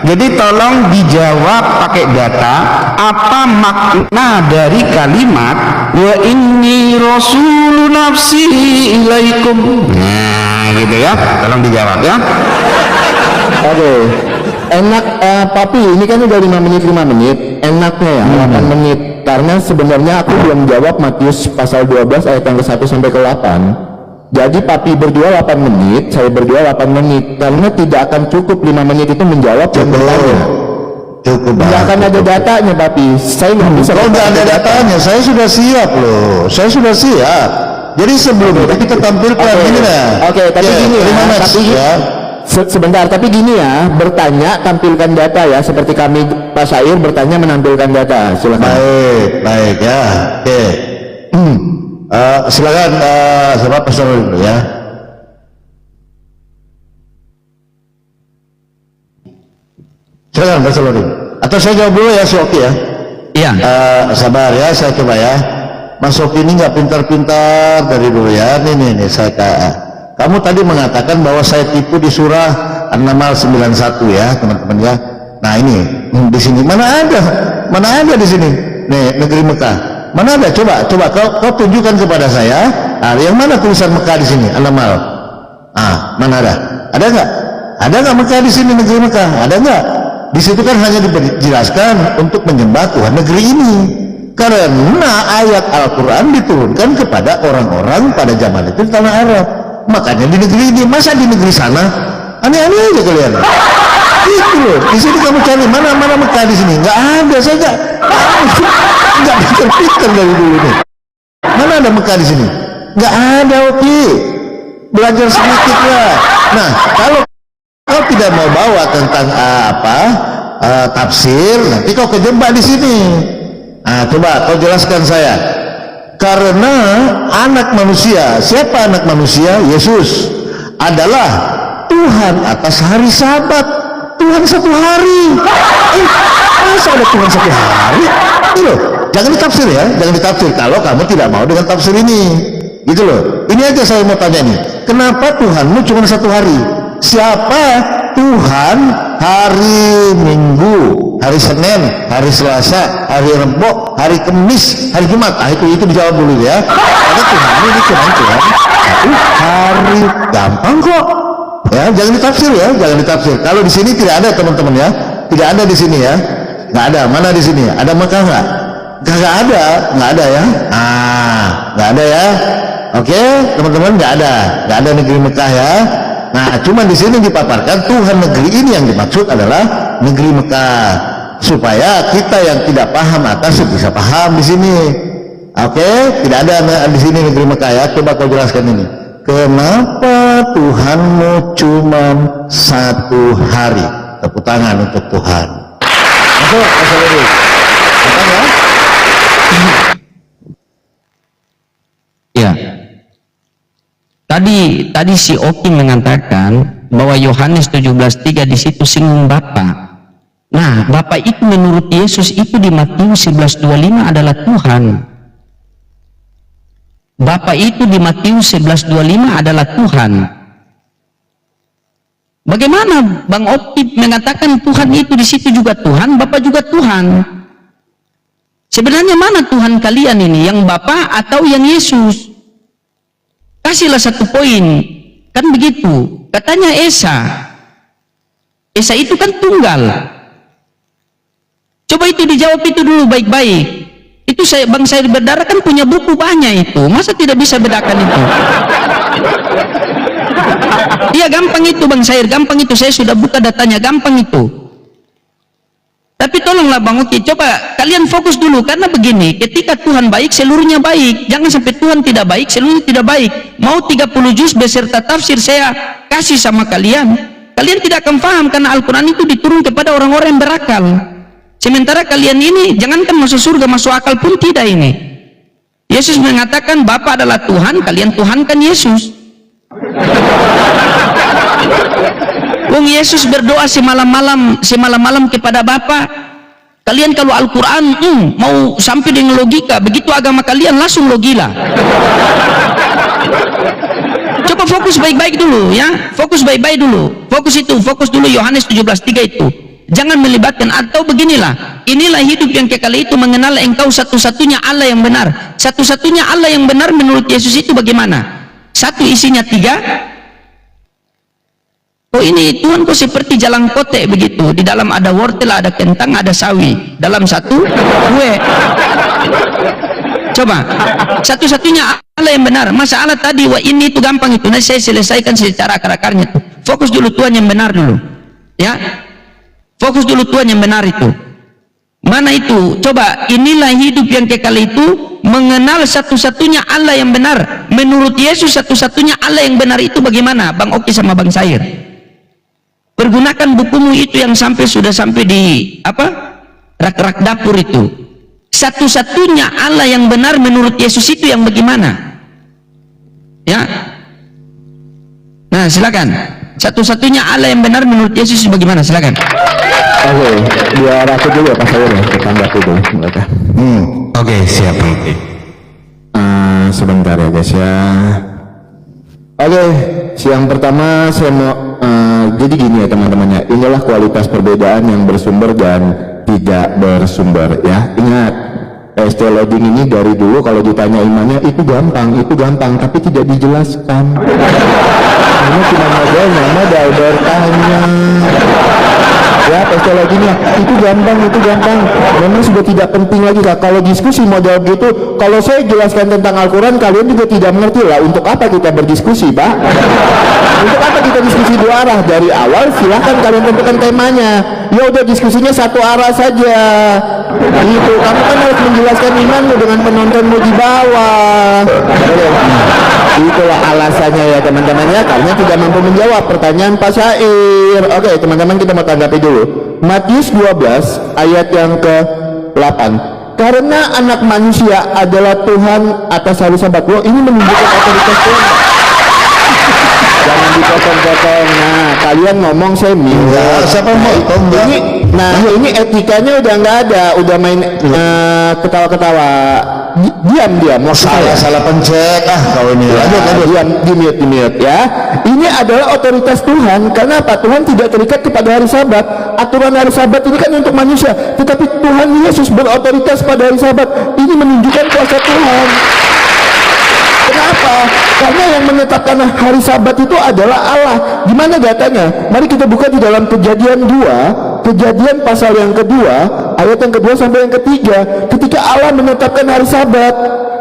Speaker 2: Jadi tolong dijawab pakai data. Apa makna dari kalimat wa inni rasulun nafsi ilaikum? Nah gitu ya, tolong dijawab ya.
Speaker 1: Oke. Enak Papi, ini kan udah 5 menit. Enaknya ya 8 menit. Karena sebenarnya aku belum jawab Matius pasal 12 ayat yang ke-1 sampai ke-8. Jadi Papi berdua 8 menit, saya berdua 8 menit. Karena tidak akan cukup 5 menit itu menjawab dan bertanya.
Speaker 3: Cukup.
Speaker 1: Tidak akan ada datanya Papi. Saya nggak bisa.
Speaker 3: Kalau nggak ada datanya, saya sudah siap loh. Saya sudah siap. Jadi sebelum itu kita tampilkan ini lah.
Speaker 1: Oke, tapi gini ya. Sebentar, tapi gini ya, bertanya tampilkan data ya, seperti kami Pak Syair bertanya menampilkan data. Silakan.
Speaker 3: Baik ya. Oke. Silakan siapa pesan dulu ya. Silakan pesan dulu. Atau saya jawab dulu ya, si Oki ya.
Speaker 4: Iya.
Speaker 3: Sabar ya, saya coba ya. Mas Oki ini nggak pintar-pintar dari dulu ya. Nih saya kamu tadi mengatakan bahwa saya tipu di surah An-Naml 91 ya teman-teman ya. Nah ini di sini mana ada di sini nih negeri Mekah, mana ada? Coba kau tunjukkan kepada saya. Yang mana tulisan Mekah di sini An-Naml? Mana ada nggak Mekah di sini, negeri Mekah ada nggak? Di situ kan hanya dijelaskan untuk menyembah Tuhan negeri ini, karena ayat Al-Quran diturunkan kepada orang-orang pada zaman itu di tanah Arab. Makanya di negeri ini, masa di negeri sana aneh-aneh aja kalian. Itu loh, di sini kamu cari mana Mekah di sini, nggak ada. Saya nggak pikir dari dulu nih. Mana ada Mekah di sini? Nggak ada, oke. Belajar sedikit lah. Nah, kalau kau tidak mau bawa tentang tafsir, nanti kau kejebak di sini. Coba kau jelaskan saya. Karena anak manusia, siapa anak manusia? Yesus adalah Tuhan atas hari Sabat. Tuhan satu hari. Masa ada Tuhan satu hari? Itu loh. Jangan ditafsir ya, jangan ditafsir kalau kamu tidak mau dengan tafsir ini. Gitu loh. Ini aja saya mau tanya nih. Kenapa Tuhanmu cuma satu hari? Siapa Tuhan hari Minggu, hari Senin, hari Selasa, hari Rebo, hari Kamis, hari Jumat? Itu dijawab dulu ya. Karena Tuhan ini cuma Tuhan satu hari. Gampang kok. Ya, jangan ditafsir ya, jangan ditafsir. Kalau di sini tidak ada teman-teman ya, tidak ada di sini ya, nggak ada. Mana di sini? Ada Mekah nggak? Nggak ada ya. Nggak ada ya. Oke, teman-teman, nggak ada negeri Mekah ya. Nah, cuma di sini dipaparkan Tuhan negeri ini yang dimaksud adalah negeri Mekah, supaya kita yang tidak paham atas bisa paham di sini. Oke, tidak ada di sini negeri Mekah ya. Coba kau jelaskan ini. Kenapa Tuhanmu cuma satu hari? Tepuk tangan untuk Tuhan. Masuk, Mas.
Speaker 4: Ya. Tadi si Oki mengatakan bahwa Yohanes 17:3 di situ singgung Bapa. Nah, Bapa itu menurut Yesus itu di Matius 11:25 adalah Tuhan. Bapa itu di Matius 11:25 adalah Tuhan. Bagaimana Bang Oki mengatakan Tuhan itu di situ juga Tuhan, Bapa juga Tuhan? Sebenarnya mana Tuhan kalian ini, yang Bapa atau yang Yesus? Kasihlah satu poin, kan begitu. Katanya Esa itu kan tunggal. Coba itu dijawab itu dulu baik-baik. Itu Bang Sair Berdarah kan punya buku banyak itu, masa tidak bisa bedakan itu? Iya gampang itu Bang Sair, gampang itu, saya sudah buka datanya, gampang itu. Tapi tolonglah Bang Oki, coba kalian fokus dulu, karena begini, ketika Tuhan baik, seluruhnya baik. Jangan sampai Tuhan tidak baik, seluruhnya tidak baik. Mau 30 juz beserta tafsir saya kasih sama kalian, kalian tidak akan paham, karena Al-Quran itu diturun kepada orang-orang yang berakal. Sementara kalian ini, jangankan masuk surga, masuk akal pun tidak ini. Yesus mengatakan Bapa adalah Tuhan, kalian tuhankan Yesus. Wong Yesus berdoa semalam-malam kepada Bapa. Kalian kalau Al-Quran mau sampai dengan logika, begitu agama kalian langsung logila. Coba fokus baik-baik dulu ya, fokus baik-baik dulu, fokus dulu Yohanes 17:3 itu. Jangan melibatkan, atau beginilah, inilah hidup yang kekal itu, mengenal engkau satu-satunya Allah yang benar. Satu-satunya Allah yang benar menurut Yesus itu bagaimana? Satu isinya 3. Oh ini Tuhan kok seperti jalan kotek begitu, di dalam ada wortel, ada kentang, ada sawi, dalam satu kue. Coba, satu-satunya Allah yang benar. Masa Allah tadi wah ini itu gampang itu, nanti saya selesaikan secara akar-akarnya tuh. Fokus dulu Tuhan yang benar dulu ya, fokus dulu Tuhan yang benar itu. Mana itu? Coba, inilah hidup yang kekal itu, mengenal satu-satunya Allah yang benar. Menurut Yesus satu-satunya Allah yang benar itu bagaimana Bang Oki sama Bang Sair? Pergunakan bukumu itu yang sudah sampai di rak-rak dapur itu. Satu-satunya Allah yang benar menurut Yesus itu yang bagaimana? Ya. Nah, silakan. Satu-satunya Allah yang benar menurut Yesus itu bagaimana? Silakan.
Speaker 1: Oke, biar aku dulu ya Pak Sair ya, tanggapi dulu mereka.
Speaker 2: Oke, siap. Oke.
Speaker 1: Sebentar ya guys ya. Oke, yang pertama saya mau jadi gini ya teman-temannya, inilah kualitas perbedaan yang bersumber dan tidak bersumber ya. Ingat, teologi ini dari dulu kalau ditanya imannya itu gampang, tapi tidak dijelaskan. Hanya cuma modal nama dan bertanya. Ya, ya, psikologinya itu gampang. Memang sudah tidak penting lagi Kak. Kalau diskusi model gitu, kalau saya jelaskan tentang Al-Quran, kalian juga tidak mengerti lah. Untuk apa kita berdiskusi, Pak? Untuk apa kita diskusi dua arah? Dari awal silahkan kalian tentukan temanya. Ya udah diskusinya satu arah saja. Itu kamu kan harus menjelaskan imanmu dengan penontonmu di bawah. Itulah alasannya ya teman-teman ya, karena tidak mampu menjawab pertanyaan Pak Syair. Oke teman-teman, kita mau tanggapi dulu. Matius 12 ayat yang ke-8. Karena anak manusia adalah Tuhan atas hari Sabat. Loh, ini menunjukkan otoritas Tuhan. Jangan dipotong-potong. Nah, kalian ngomong saya minta.
Speaker 3: Siapa mau?
Speaker 1: Ini etikanya udah nggak ada, udah main ketawa-ketawa. Diam.
Speaker 3: Salah pencet kau ini.
Speaker 1: Diam, di mute ya. Ini adalah otoritas Tuhan. Karena apa? Tuhan tidak terikat kepada hari Sabat. Aturan hari Sabat ini kan untuk manusia, tetapi Tuhan Yesus berotoritas pada hari Sabat. Ini menunjukkan kuasa Tuhan. Kenapa? Karena yang menetapkan hari Sabat itu adalah Allah. Di mana datanya? Mari kita buka di dalam Kejadian 2, Kejadian pasal yang kedua, ayat yang kedua sampai yang ketiga. Ketika Allah menetapkan hari Sabat,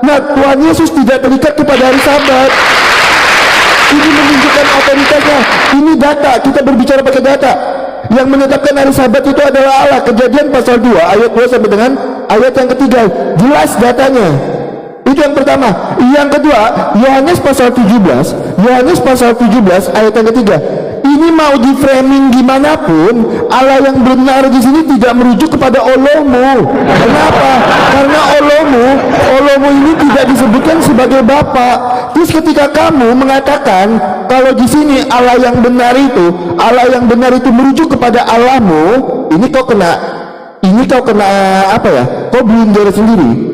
Speaker 1: nah Tuhan Yesus tidak terikat kepada hari Sabat. Ini menunjukkan otoritasnya. Ini data, kita berbicara pakai data. Yang menetapkan hari Sabat itu adalah Allah. Kejadian pasal 2, ayat 2 sampai dengan ayat yang ketiga. Jelas datanya. Itu yang pertama. Yang kedua, Yohanes pasal 17 ayat yang ketiga. Ini mau di framing gimana pun, Allah yang benar di sini tidak merujuk kepada Olomu. Kenapa? Karena Olomu ini tidak disebutkan sebagai Bapa. Terus ketika kamu mengatakan kalau di sini Allah yang benar itu merujuk kepada Allahmu, ini kau kena apa ya? Kau blunder sendiri.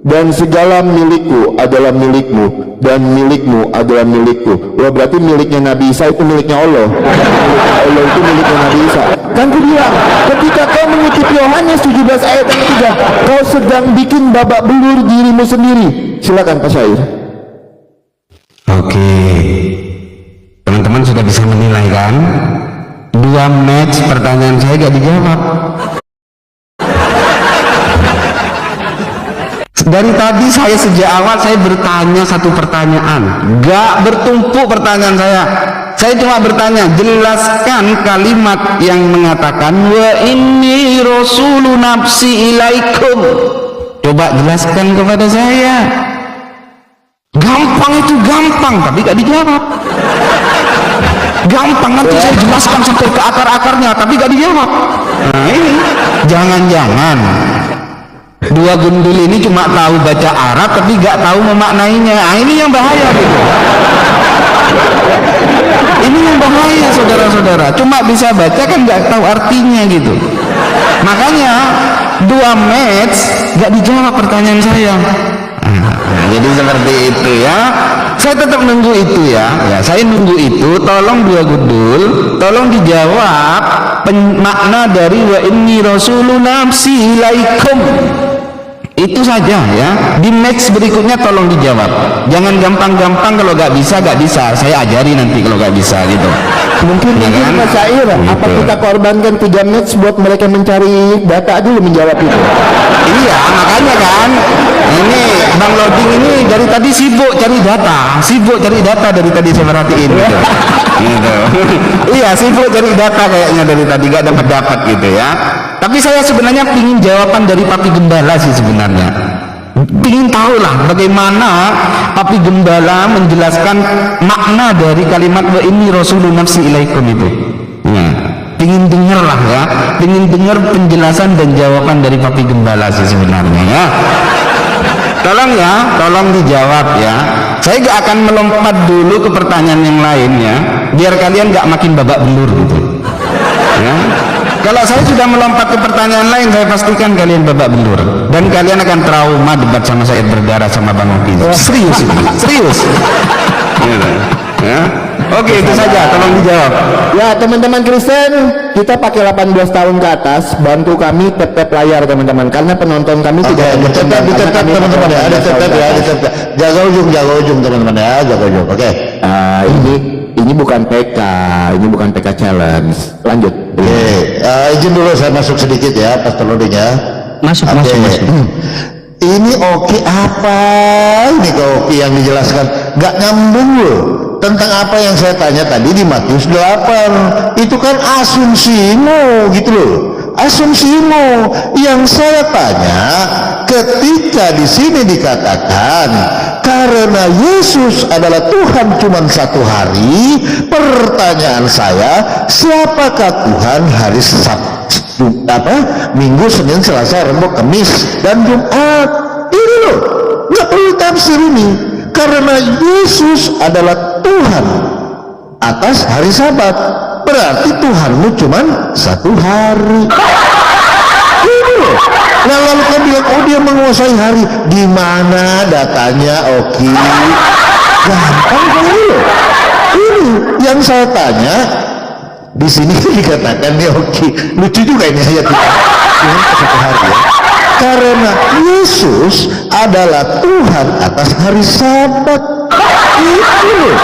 Speaker 1: Dan segala milikku adalah milikmu, dan milikmu adalah milikku. Wah, berarti miliknya Nabi Isa itu miliknya Allah. Allah itu miliknya Nabi Isa. Kan ku bilang, ketika kau mengutip Yohanes 17 ayat yang ketiga, kau sedang bikin babak belur dirimu sendiri. Silakan Pak Syair.
Speaker 2: Oke, teman-teman sudah bisa menilai kan? 2 match pertanyaan saya gak dijawab. Dari tadi saya sejak awal saya bertanya satu pertanyaan, gak bertumpuk pertanyaan saya. Saya cuma bertanya, jelaskan kalimat yang mengatakan wa inni rasulu nafsi ilaikum. Coba jelaskan kepada saya. Gampang itu gampang, tapi gak dijawab. Gampang, nanti saya jelaskan sampai ke akar-akarnya, tapi gak dijawab. Nah ini, jangan-jangan 2 gundul ini cuma tahu baca Arab tapi gak tahu memaknainya. Nah, ini yang bahaya gitu. Ini yang bahaya saudara-saudara. Cuma bisa baca kan gak tahu artinya gitu. Makanya 2 match gak dijawab pertanyaan saya. Jadi seperti itu ya. Saya tetap nunggu itu ya. Saya nunggu itu. Tolong 2 gundul, tolong dijawab makna dari wa inni rasulu nafsi ilaikum. Itu saja ya. Di match berikutnya tolong dijawab. Jangan gampang-gampang, kalau gak bisa. Saya ajari nanti kalau gak bisa gitu.
Speaker 1: Mungkin
Speaker 2: ya kan?
Speaker 1: Mas Syair,
Speaker 2: gitu.
Speaker 1: apa kita korbankan 3 match buat mereka mencari data dulu menjawab itu?
Speaker 2: Iya, makanya kan. Ini Bang Loading ini dari tadi sibuk cari data dari tadi saya perhatiin gitu. Gitu. Iya, sibuk cari data kayaknya dari tadi gak dapat gitu ya. Tapi saya sebenarnya ingin jawaban dari Papi Gembala sih sebenarnya. Ingin tahu lah bagaimana Papi Gembala menjelaskan makna dari kalimat wa inni rasulun nafsi ilaikum itu. Ya, ingin dengar lah ya, ingin dengar penjelasan dan jawaban dari Papi Gembala sih sebenarnya ya. Tolong dijawab ya. Saya gak akan melompat dulu ke pertanyaan yang lain ya, biar kalian gak makin babak belur gitu. Ya. Kalau saya sudah melompat ke pertanyaan lain, saya pastikan kalian babak belur dan kalian akan trauma debat sama saya berdarah sama Bang Oki. Serius ini, serius. Ya. Oke, itu saja, tolong dijawab.
Speaker 1: Ya teman-teman Kristen, kita pakai 18 tahun ke atas, bantu kami tap layar teman-teman, karena penonton kami tidak
Speaker 3: ditetap teman-teman ya, ada tetap ya, ditetap. Jaga ujung teman-teman ya, jaga ujung. Oke.
Speaker 1: Ini bukan PK challenge. Lanjut.
Speaker 3: Oke. izin dulu saya masuk sedikit ya, Pastor Loding ya.
Speaker 4: Masuk.
Speaker 3: Ini Oki apa? Ini ke Oki yang dijelaskan nggak nyambung loh. Tentang apa yang saya tanya tadi di Matius 8. Itu kan asumsimu gitu loh. Asumsimu. Yang saya tanya ketika di sini dikatakan karena Yesus adalah Tuhan cuma satu hari, pertanyaan saya, siapakah Tuhan hari Sabtu, Minggu, Senin, Selasa, Rabu, Kamis, dan Jumat? Ini loh, nggak perlu tafsir ini. Karena Yesus adalah Tuhan atas hari Sabat, berarti Tuhanmu cuma satu hari. Ini loh. Nah, lalu kan bilang, oh dia menguasai hari. Di mana datanya, Oki? Gampang kan ini loh. Ini yang saya tanya. Di sini dikatakan nih, Oki, lucu juga ini ayat kita. Ini satu hari ya. Karena Yesus adalah Tuhan atas hari Sabat. Itu loh.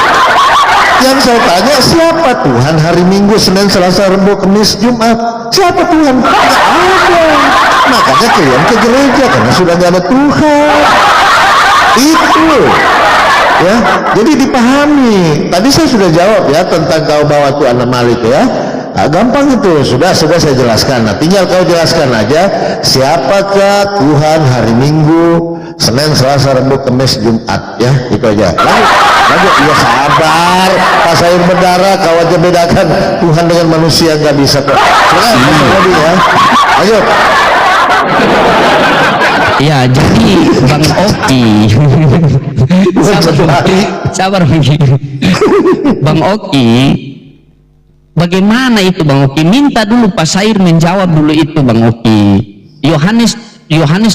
Speaker 3: Yang saya tanya, siapa Tuhan hari Minggu, Senin, Selasa, Rabu, Kamis, Jumat? Siapa Tuhan? Tidak ada. Makanya kalian ke gereja karena sudah nggak ada Tuhan. Itu ya, jadi dipahami. Tadi saya sudah jawab ya tentang kau bawa Tuhan amal itu ya. Nah, gampang itu, sudah saya jelaskan. Nah, tinggal kau jelaskan aja siapakah Tuhan hari Minggu, Senin, Selasa, Rabu, Kamis, Jumat ya, itu aja. Lanjut, ya sabar, pas air berdarah kau aja bedakan Tuhan dengan manusia nggak bisa kok. Ya, lanjut.
Speaker 4: Ya, jadi Bang Oki. Sabar. Bang Oki, bagaimana itu Bang Oki? Minta dulu Pak Sair menjawab dulu itu Bang Oki. Yohanes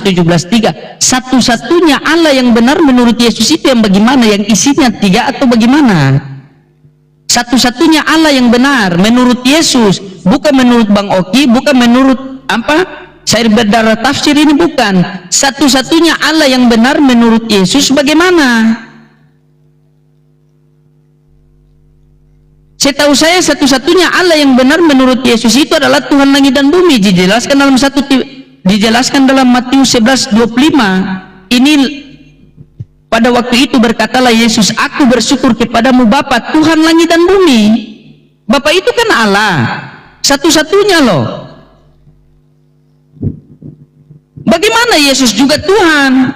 Speaker 4: 17:3, satu-satunya Allah yang benar menurut Yesus itu yang bagaimana? Yang isinya 3 atau bagaimana? Satu-satunya Allah yang benar menurut Yesus, bukan menurut Bang Oki, bukan menurut apa? Sair berdarah tafsir ini bukan. Satu-satunya Allah yang benar menurut Yesus bagaimana? Setahu saya satu-satunya Allah yang benar menurut Yesus itu adalah Tuhan langit dan bumi. Dijelaskan dalam Matius 11:25. Ini pada waktu itu berkatalah Yesus, aku bersyukur kepadamu Bapa, Tuhan langit dan bumi. Bapa itu kan Allah, satu-satunya loh. Bagaimana Yesus juga Tuhan?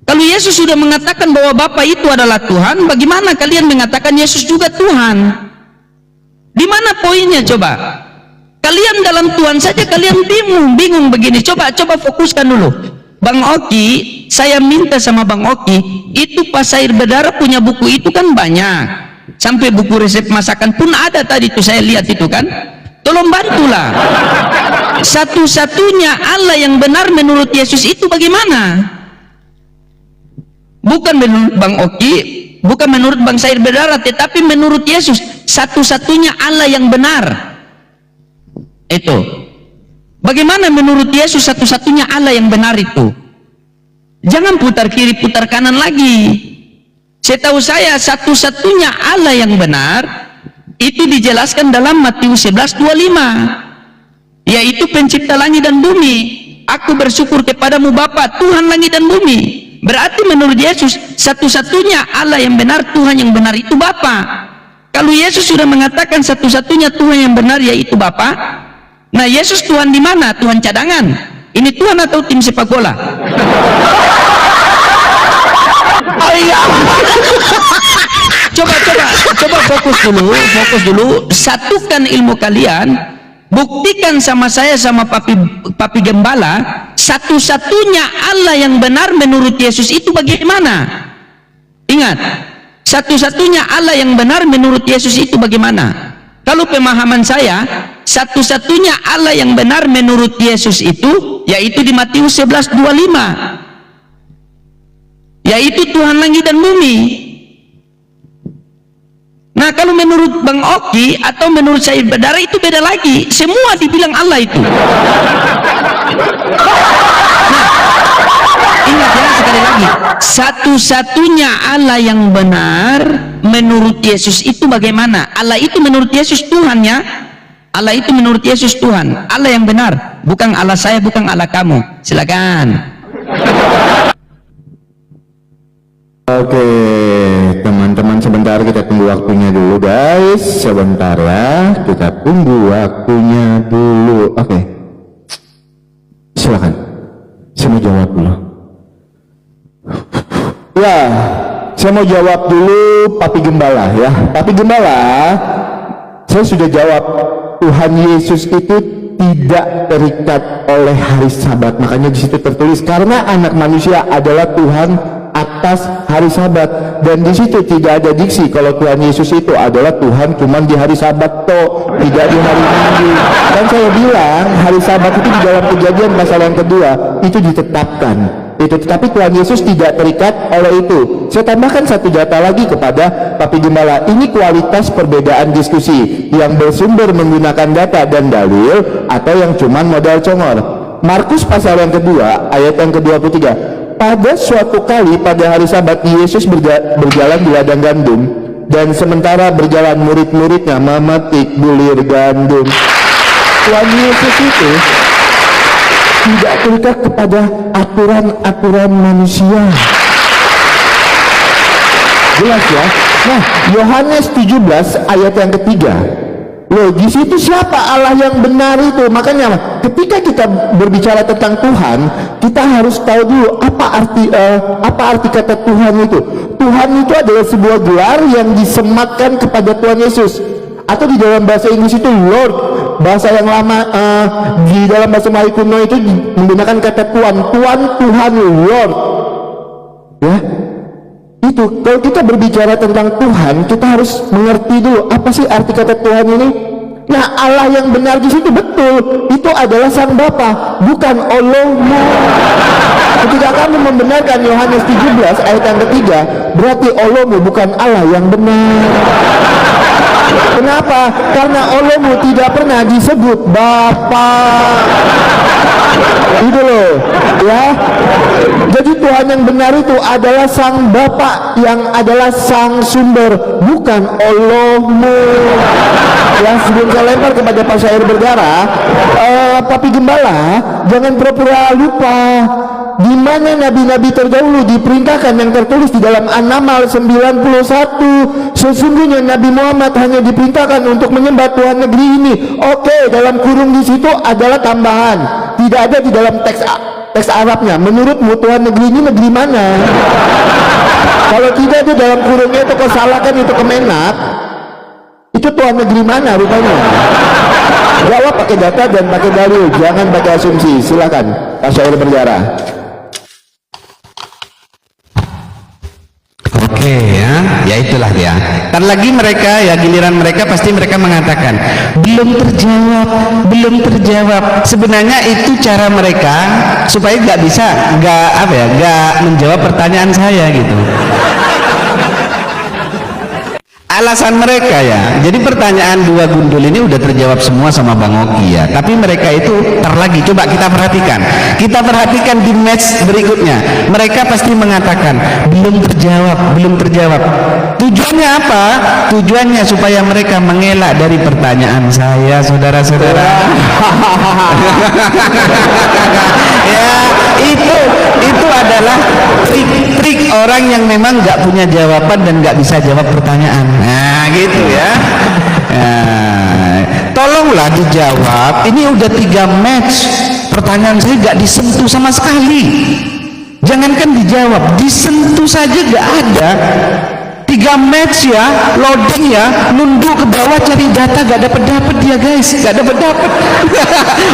Speaker 4: Kalau Yesus sudah mengatakan bahwa Bapa itu adalah Tuhan, bagaimana kalian mengatakan Yesus juga Tuhan? Di mana poinnya coba? Kalian dalam Tuhan saja kalian bingung begini. Coba fokuskan dulu. Bang Oki, saya minta sama Bang Oki, itu Pak Sair berdarah punya buku itu kan banyak. Sampai buku resep masakan pun ada tadi tuh saya lihat itu kan. Tolong bantulah. Satu-satunya Allah yang benar menurut Yesus itu bagaimana? Bukan menurut Bang Oki, bukan menurut Bang Sair berdarah, tetapi menurut Yesus satu-satunya Allah yang benar. Itu. Bagaimana menurut Yesus satu-satunya Allah yang benar itu? Jangan putar kiri, putar kanan lagi. Setahu saya satu-satunya Allah yang benar itu dijelaskan dalam Matius 11:25. Yaitu pencipta langit dan bumi. Aku bersyukur kepadamu Bapa, Tuhan langit dan bumi. Berarti menurut Yesus satu-satunya Allah yang benar, Tuhan yang benar itu Bapa. Kalau Yesus sudah mengatakan satu-satunya Tuhan yang benar yaitu Bapa, nah Yesus Tuhan di mana? Tuhan cadangan. Ini Tuhan atau tim sepak bola? Coba fokus dulu. Satukan ilmu kalian. Buktikan sama saya sama papi gembala, satu-satunya Allah yang benar menurut Yesus itu bagaimana? Ingat, satu-satunya Allah yang benar menurut Yesus itu bagaimana? Kalau pemahaman saya, satu-satunya Allah yang benar menurut Yesus itu yaitu di Matius 11:25, yaitu Tuhan langit dan bumi. Nah, kalau menurut Bang Oki atau menurut Sair berdarah itu beda lagi. Semua dibilang Allah itu. Nah, ingat ya sekali lagi, satu-satunya Allah yang benar menurut Yesus itu bagaimana? Allah itu menurut Yesus Tuhan ya. Allah itu menurut Yesus Tuhan, Allah yang benar, bukan Allah saya, bukan Allah kamu. Silakan.
Speaker 1: Oke, teman-teman, sebentar kita tunggu waktunya dulu guys. Sebentar ya, kita tunggu waktunya dulu. Oke, silakan. Saya mau jawab dulu. Ya, saya mau jawab dulu Papi Gembala ya. Papi Gembala, saya sudah jawab. Tuhan Yesus itu tidak terikat oleh hari Sabat. Makanya di situ tertulis karena anak manusia adalah Tuhan atas hari Sabat, dan di situ tidak ada diksi kalau Tuhan Yesus itu adalah Tuhan cuman di hari Sabat toh, tidak di hari Minggu. Dan saya bilang hari Sabat itu di dalam Kejadian pasal yang kedua itu ditetapkan itu, tetapi Tuhan Yesus tidak terikat oleh itu. Saya tambahkan satu data lagi kepada Papi Gembala. Ini kualitas perbedaan diskusi yang bersumber menggunakan data dan dalil atau yang cuman modal congor. Markus pasal yang kedua ayat yang ke-23. Pada suatu kali pada hari Sabat Yesus berjalan di ladang gandum, dan sementara berjalan murid-muridnya memetik bulir gandum. Tuhan Yesus itu tidak terikat kepada aturan-aturan manusia. Jelas ya. Nah, Yohanes 17 ayat yang ketiga. Loh, di situ siapa Allah yang benar itu? Makanya ketika kita berbicara tentang Tuhan, kita harus tahu dulu apa arti kata Tuhan itu. Tuhan itu adalah sebuah gelar yang disematkan kepada Tuhan Yesus. Atau di dalam bahasa Inggris itu Lord. Bahasa yang lama di dalam bahasa Melayu kuno itu menggunakan kata Tuhan, Tuhan, Lord. Ya. Itu kalau kita berbicara tentang Tuhan, kita harus mengerti dulu apa sih arti kata Tuhan ini. Nah, Allah yang benar di situ betul itu adalah Sang Bapa, bukan Allahmu. Ketika kamu membenarkan Yohanes 17 ayat yang ketiga, berarti Allahmu bukan Allah yang benar. Kenapa? Karena Allahmu tidak pernah disebut Bapa. Itu loh, ya. Jadi Tuhan yang benar itu adalah Sang Bapa yang adalah Sang Sumber, bukan Allahmu. Ya, sebelum saya lempar kepada Pak Syair Bergara, Papi Gembala, jangan pura-pura lupa di mana nabi-nabi terdahulu diperintahkan yang tertulis di dalam An-Naml 91. Sesungguhnya Nabi Muhammad hanya diperintahkan untuk menyembah Tuhan negeri ini. Oke, dalam kurung di situ adalah tambahan, tidak ada di dalam teks Arabnya. Menurutmu Tuhan negeri ini negeri mana? Kalau tidak ada dalam kurungnya itu kau salahkan itu Kemenak. Itu Tuhan negeri mana rupanya? Jawab pakai data dan pakai dalil, jangan pakai asumsi. Silakan Pak Syair Bergara.
Speaker 2: Oke ya itulah dia. Ntar lagi mereka ya, giliran mereka pasti mereka mengatakan belum terjawab. Sebenarnya itu cara mereka supaya nggak menjawab pertanyaan saya gitu. Alasan mereka ya, jadi pertanyaan dua gundul ini udah terjawab semua sama Bang Oki ya, tapi mereka itu lagi coba kita perhatikan di match berikutnya, mereka pasti mengatakan belum terjawab. Tujuannya apa? Tujuannya supaya mereka mengelak dari pertanyaan saya, saudara-saudara. Ya, itu adalah trik orang yang memang nggak punya jawaban dan nggak bisa jawab pertanyaan. Nah gitu ya. Nah, tolonglah dijawab. Ini udah 3 match, pertanyaan saya nggak disentuh sama sekali. Jangankan dijawab, disentuh saja nggak ada. 3 match ya, loading ya, nunduk ke bawah cari data, gak dapet dia guys, gak dapet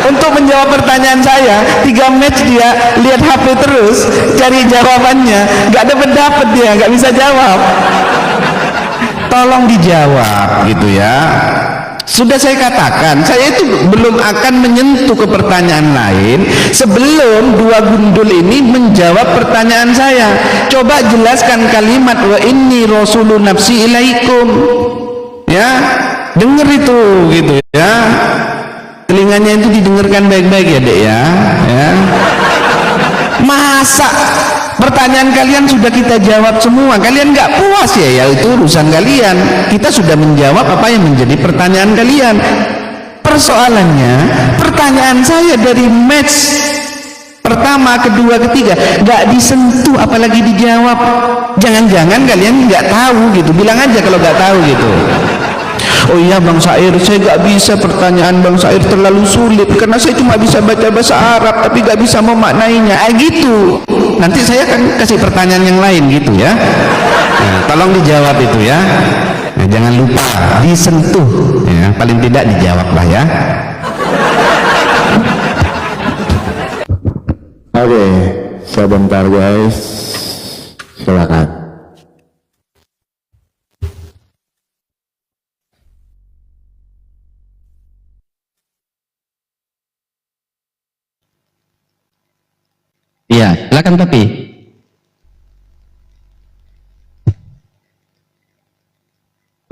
Speaker 2: untuk menjawab pertanyaan saya. 3 match dia lihat HP terus cari jawabannya, gak dapet dia, gak bisa jawab. Tolong dijawab gitu ya. Sudah saya katakan, saya itu belum akan menyentuh ke pertanyaan lain sebelum dua gundul ini menjawab pertanyaan saya. Coba jelaskan kalimat wa inni rasulun nafsi ilaikum. Ya, dengar itu gitu ya. Telinganya itu didengarkan baik-baik ya, Dek ya. Ya. Masa pertanyaan kalian sudah kita jawab semua, kalian nggak puas ya itu urusan kalian. Kita sudah menjawab apa yang menjadi pertanyaan kalian. persoalannya, pertanyaan saya dari match pertama, kedua, ketiga nggak disentuh apalagi dijawab. Jangan-jangan kalian nggak tahu gitu, bilang aja kalau nggak tahu gitu. Oh iya Bang Sair, saya nggak bisa, pertanyaan Bang Sair terlalu sulit karena saya cuma bisa baca bahasa Arab tapi nggak bisa memaknainya. Gitu. Nanti saya akan kasih pertanyaan yang lain gitu ya. Nah, tolong dijawab itu ya. Nah, jangan lupa disentuh ya, paling tidak dijawab lah ya.
Speaker 1: Oke, sebentar guys, silakan.
Speaker 4: Iya, silakan Papi.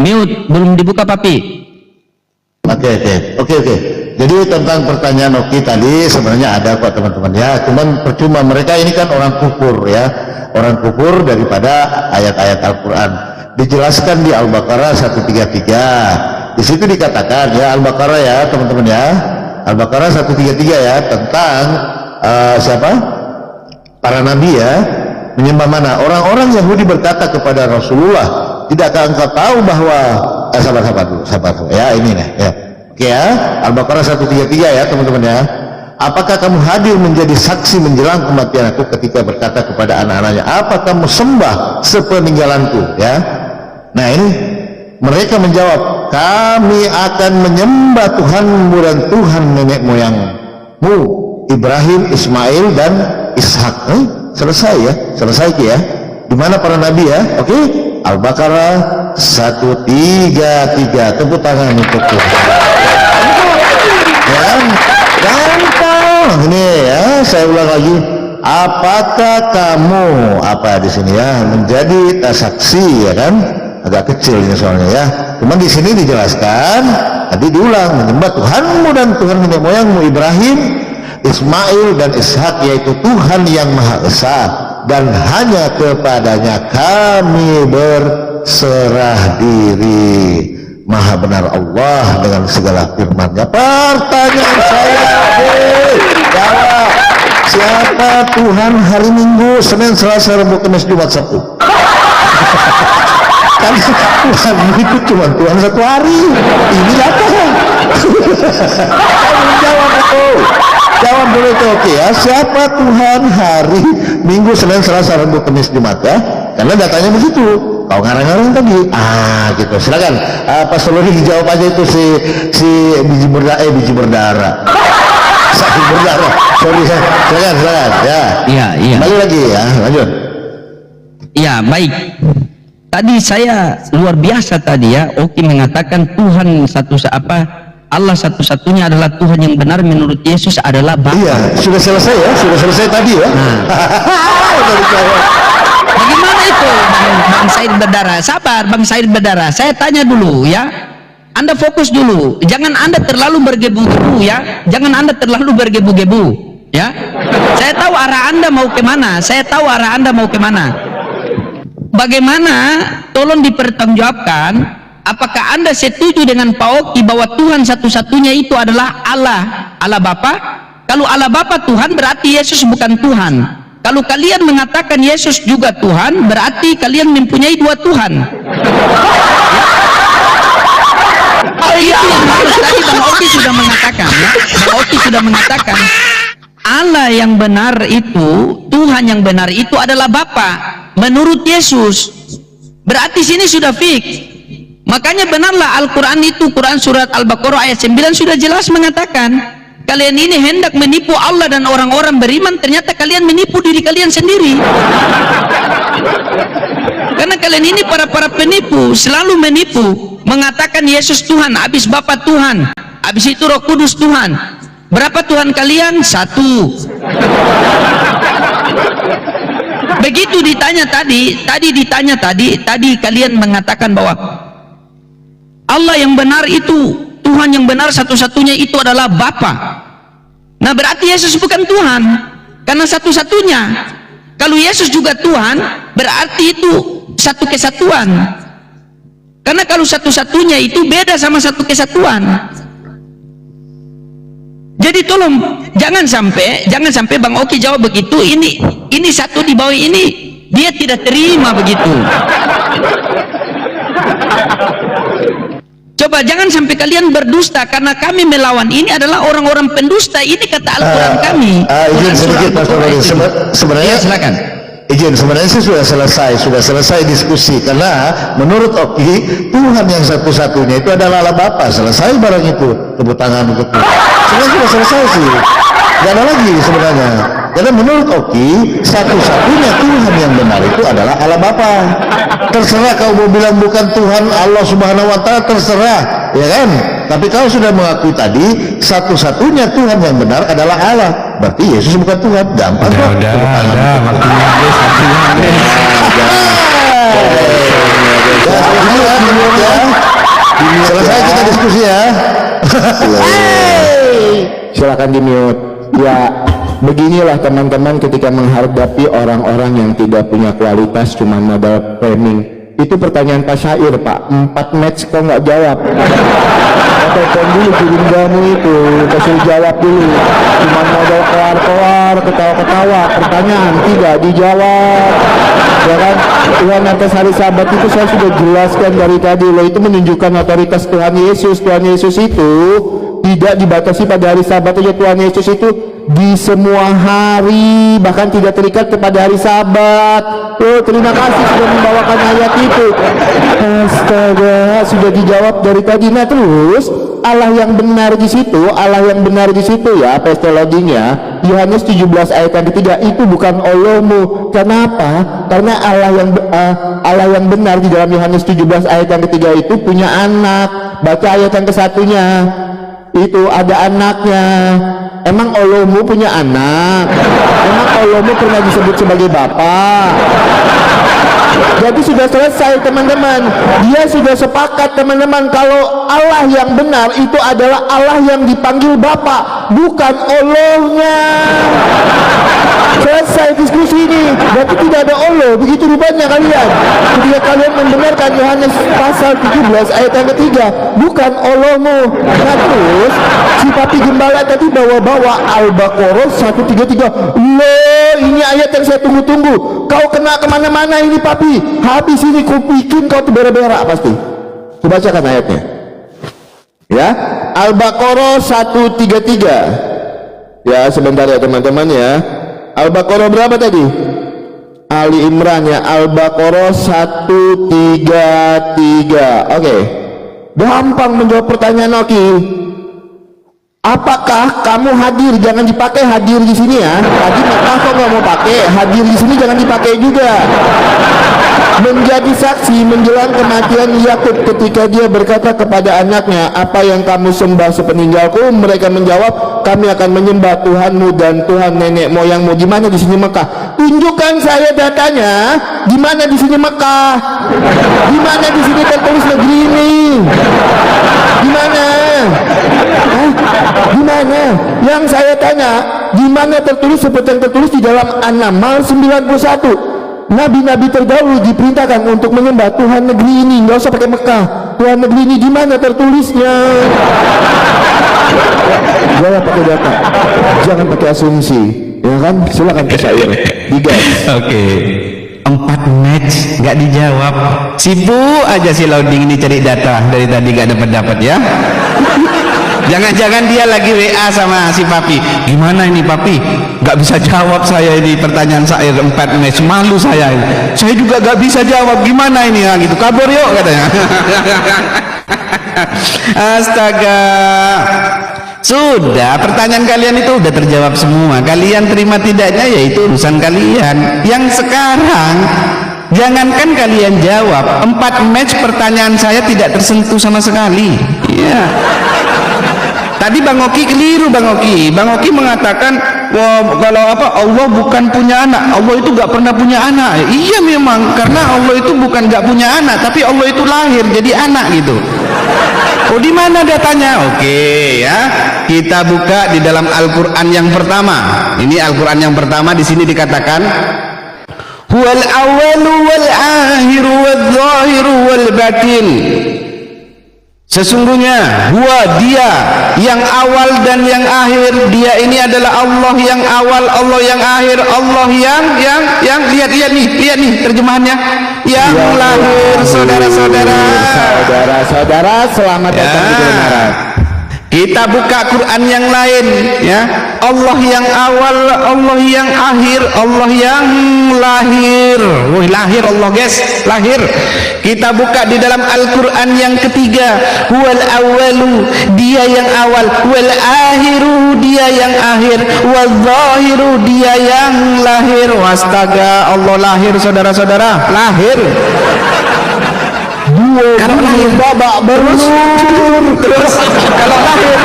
Speaker 4: Mute, belum dibuka Papi.
Speaker 3: Oke. Jadi tentang pertanyaan Oki tadi sebenarnya ada kok teman-teman ya. Cuman percuma, mereka ini kan orang kufur ya. Orang kufur daripada ayat-ayat Al-Quran. Dijelaskan di Al-Baqarah 133. Di situ dikatakan ya, Al-Baqarah ya teman-teman ya. Al-Baqarah 133 ya, tentang siapa? Para nabi ya. Menyembah mana? Orang-orang Yahudi berkata kepada Rasulullah, tidakkah engkau tahu bahwa sabar dulu ya, ini nih ya. Oke ya, Al-Baqarah 133 ya teman-teman ya. Apakah kamu hadir menjadi saksi menjelang kematian aku ketika berkata kepada anak-anaknya, apa kamu sembah sepeninggalanku ya. Nah ini mereka menjawab, kami akan menyembah Tuhanmu dan Tuhan nenek moyangmu Ibrahim, Ismail dan Ishak. Selesai ya. Di mana para nabi ya? Oke. Al-Baqarah 133. Tepuk tangan untuk Tuhan. Ya, gampang. Ini ya, saya ulang lagi. Apakah kamu di sini ya menjadi saksi ya kan? Agak kecil ini soalnya ya. Cuman di sini dijelaskan, tadi diulang, menyembah Tuhanmu dan Tuhan nenek moyangmu Ibrahim, Ismail dan Ishak, yaitu Tuhan yang Maha Esa, dan hanya kepadanya kami berserah diri. Maha benar Allah dengan segala firman-Nya. Pertanyaan saya, jawab, siapa Tuhan hari Minggu, Senin, Selasa, Rabu, Kamis, Jumat, Sabtu? Kan Tuhan itu cuma Tuhan satu hari. Ini apa? Kamu jawab itu. Jawab dulu itu, oke ya. Siapa Tuhan hari Minggu, Senin, Selasa, Rabu, Kamis, Jumat ya? Karena datanya begitu. Kau ngarang-ngarang tadi. Gitu. Silakan. Pak Solori dijawab aja itu si biji berdarah. Sakit berdarah. Sorry saya. Silakan. Ya.
Speaker 4: Iya.
Speaker 3: Balik lagi ya. Lanjut.
Speaker 4: Iya, baik. Tadi saya luar biasa tadi ya. Oki mengatakan Tuhan Allah satu-satunya adalah Tuhan yang benar menurut Yesus adalah Bapa.
Speaker 3: Iya, sudah selesai ya, tadi ya.
Speaker 4: Bagaimana itu Bang Said berdarah? Sabar Bang Said berdarah. Saya tanya dulu ya. Anda fokus dulu. Jangan Anda terlalu bergebu-gebu ya. Jangan Anda terlalu bergebu-gebu ya. Saya tahu arah Anda mau kemana. Bagaimana? Tolong dipertanggungjawabkan. Apakah Anda setuju dengan Pak Oki bahwa Tuhan satu-satunya itu adalah Allah Bapa? Kalau Allah Bapa Tuhan, berarti Yesus bukan Tuhan. Kalau kalian mengatakan Yesus juga Tuhan, berarti kalian mempunyai dua Tuhan. Itu yang harus tadi Bang Oki sudah mengatakan ya. Bang Oki sudah mengatakan Allah yang benar itu, Tuhan yang benar itu adalah Bapa menurut Yesus. Berarti sini sudah fix. Makanya benarlah Al-Quran itu, Quran surat Al-Baqarah ayat 9 sudah jelas mengatakan, kalian ini hendak menipu Allah dan orang-orang beriman, ternyata kalian menipu diri kalian sendiri. Karena kalian ini para penipu, selalu menipu, mengatakan Yesus Tuhan, habis Bapa Tuhan, habis itu Roh Kudus Tuhan. Berapa Tuhan kalian? Satu. Begitu ditanya tadi kalian mengatakan bahwa Allah yang benar itu, Tuhan yang benar satu-satunya itu adalah Bapa. Nah berarti Yesus bukan Tuhan, karena satu-satunya. Kalau Yesus juga Tuhan, berarti itu satu kesatuan. Karena kalau satu-satunya itu beda sama satu kesatuan. Jadi tolong jangan sampai Bang Oki jawab begitu, ini satu di bawah ini dia tidak terima begitu. Coba jangan sampai kalian berdusta, karena kami melawan ini adalah orang-orang pendusta. Ini kata Al-Quran kami.
Speaker 3: Izin sedikit Mas Rory. Sebenarnya
Speaker 4: Ya, silakan.
Speaker 3: Izin, sebenarnya sih sudah selesai diskusi, karena menurut Oki Tuhan yang satu-satunya itu adalah Allah Bapa. Selesai barang itu, tepuk tangan untuk Tuhan. Sebenarnya sudah selesai sih, nggak ada lagi sebenarnya. Karena menurut Oki satu-satunya Tuhan yang benar itu adalah Allah Bapa. Terserah kau mau bilang bukan Tuhan Allah Subhanahu Wa Taala, terserah, ya kan? Tapi kau sudah mengakui tadi satu-satunya Tuhan yang benar adalah Allah, berarti Yesus bukan Tuhan. Gampang kok.
Speaker 2: Udah, waktunya habis.
Speaker 3: Selesai kita diskusi ya.
Speaker 1: Silakan di mute. Ya, beginilah teman-teman ketika menghadapi orang-orang yang tidak punya kualitas, cuma modal framing. Itu pertanyaan Pak Syair, Pak. 4 match kok nggak jawab. Telepon dulu kirim kamu itu, kasih jawab dulu. Cuma modal keluar-keluar, ketawa-ketawa. Pertanyaan tidak dijawab. Ya kan? Tuhan atas hari Sabat itu saya sudah jelaskan dari tadi loh, itu menunjukkan otoritas Tuhan Yesus. Tuhan Yesus itu tidak dibatasi pada hari Sabat aja. Tuhan Yesus itu di semua hari, bahkan tidak terikat kepada hari Sabat. Oh, terima kasih sudah membawakan ayat itu. Astaga, sudah dijawab dari tadi. Nah, terus Allah yang benar di situ, ya, pestologinya Yohanes 17 ayat yang ketiga, itu bukan Allahmu. Kenapa? Karena Allah yang benar di dalam Yohanes 17 ayat yang ketiga itu punya anak. Baca ayat yang kesatunya, itu ada anaknya. Emang Allahmu punya anak? Emang Allahmu pernah disebut sebagai Bapa? Jadi sudah selesai teman-teman. Dia sudah sepakat teman-teman, kalau Allah yang benar itu adalah Allah yang dipanggil Bapa, bukan Allahnya. Selesai diskusi ini. Berarti tidak ada Allah. Begitu rupanya kalian. Ketika kalian membenarkan Yohanes pasal 17 ayat yang ketiga, bukan Allahmu. Nah, terus si Papi Gembala tadi bawa-bawa Al-Baqarah 133. Loh, ini ayat yang saya tunggu-tunggu. Kau kena kemana-mana ini Papi. Habis ini ku bikin kau berak-berak pasti. Kubacakan ayatnya. Ya, Al-Baqarah 133. Ya, sebentar ya teman-teman ya. Al-Baqarah berapa tadi? Ali Imran ya. Al-Baqarah 133. Oke. Gampang menjawab pertanyaan Oki. Apakah kamu hadir? Jangan dipakai hadir di sini ya. Tadi Mekah kok nggak mau pakai, hadir di sini jangan dipakai juga. Menjadi saksi menjelang kematian Yakub ketika dia berkata kepada anaknya, apa yang kamu sembah sepeninggalku? Mereka menjawab, kami akan menyembah Tuhanmu dan Tuhan nenek moyangmu. Di mana di sini Mekah? Tunjukkan saya datanya. Di mana di sini Mekah? Di mana di sini tertulis negeri ini? Di mana? Di mana? Yang saya tanya, di mana tertulis seperti yang tertulis di dalam An-Naml 91? Nabi-nabi terdahulu diperintahkan untuk menyembah Tuhan negeri ini, nggak usah pakai Mekah. Tuhan negeri ini di mana tertulisnya? Jangan pakai data, jangan pakai asumsi, ya kan? Silakan ke Syair, digas.
Speaker 2: Oke. 4 match nggak dijawab. Sibuk aja si loading ini cari data dari tadi nggak dapat ya. Jangan-jangan dia lagi WA sama si Papi. Gimana ini Papi? Gak bisa jawab saya ini pertanyaan saya 4 match. Malu saya ini. Saya juga gak bisa jawab. Gimana ini? Nah, gitu. Kabur yuk katanya. Astaga. Sudah, pertanyaan kalian itu udah terjawab semua. Kalian terima tidaknya yaitu urusan kalian. Yang sekarang, jangankan kalian jawab, 4 match pertanyaan saya tidak tersentuh sama sekali. Iya. Tadi Bang Oki keliru. Bang Oki mengatakan, wah, kalau apa Allah bukan punya anak. Allah itu gak pernah punya anak. Iya memang, karena Allah itu bukan gak punya anak, tapi Allah itu lahir jadi anak gitu. Oh, di mana datanya? Oke ya, kita buka di dalam Al-Quran yang pertama. Ini Al-Quran yang pertama, di sini dikatakan, huwal awalu wal akhiru wal zahiru wal batin. Sesungguhnya dia yang awal dan yang akhir. Dia ini adalah Allah yang awal, Allah yang akhir, Allah yang lihat nih terjemahannya, yang lahir.
Speaker 1: Saudara-saudara, selamat datang di kebenaran.
Speaker 2: Kita buka Quran yang lain, ya. Allah yang awal, Allah yang akhir, Allah yang lahir. Wih, lahir Allah, guys, lahir. Kita buka di dalam Al-Quran yang ketiga, huwal awalu, dia yang awal, wal akhiru, dia yang akhir, wal zahiru, dia yang lahir. Wastaga, Allah lahir, saudara-saudara, lahir. Kalau lahir babak terus kalau lahir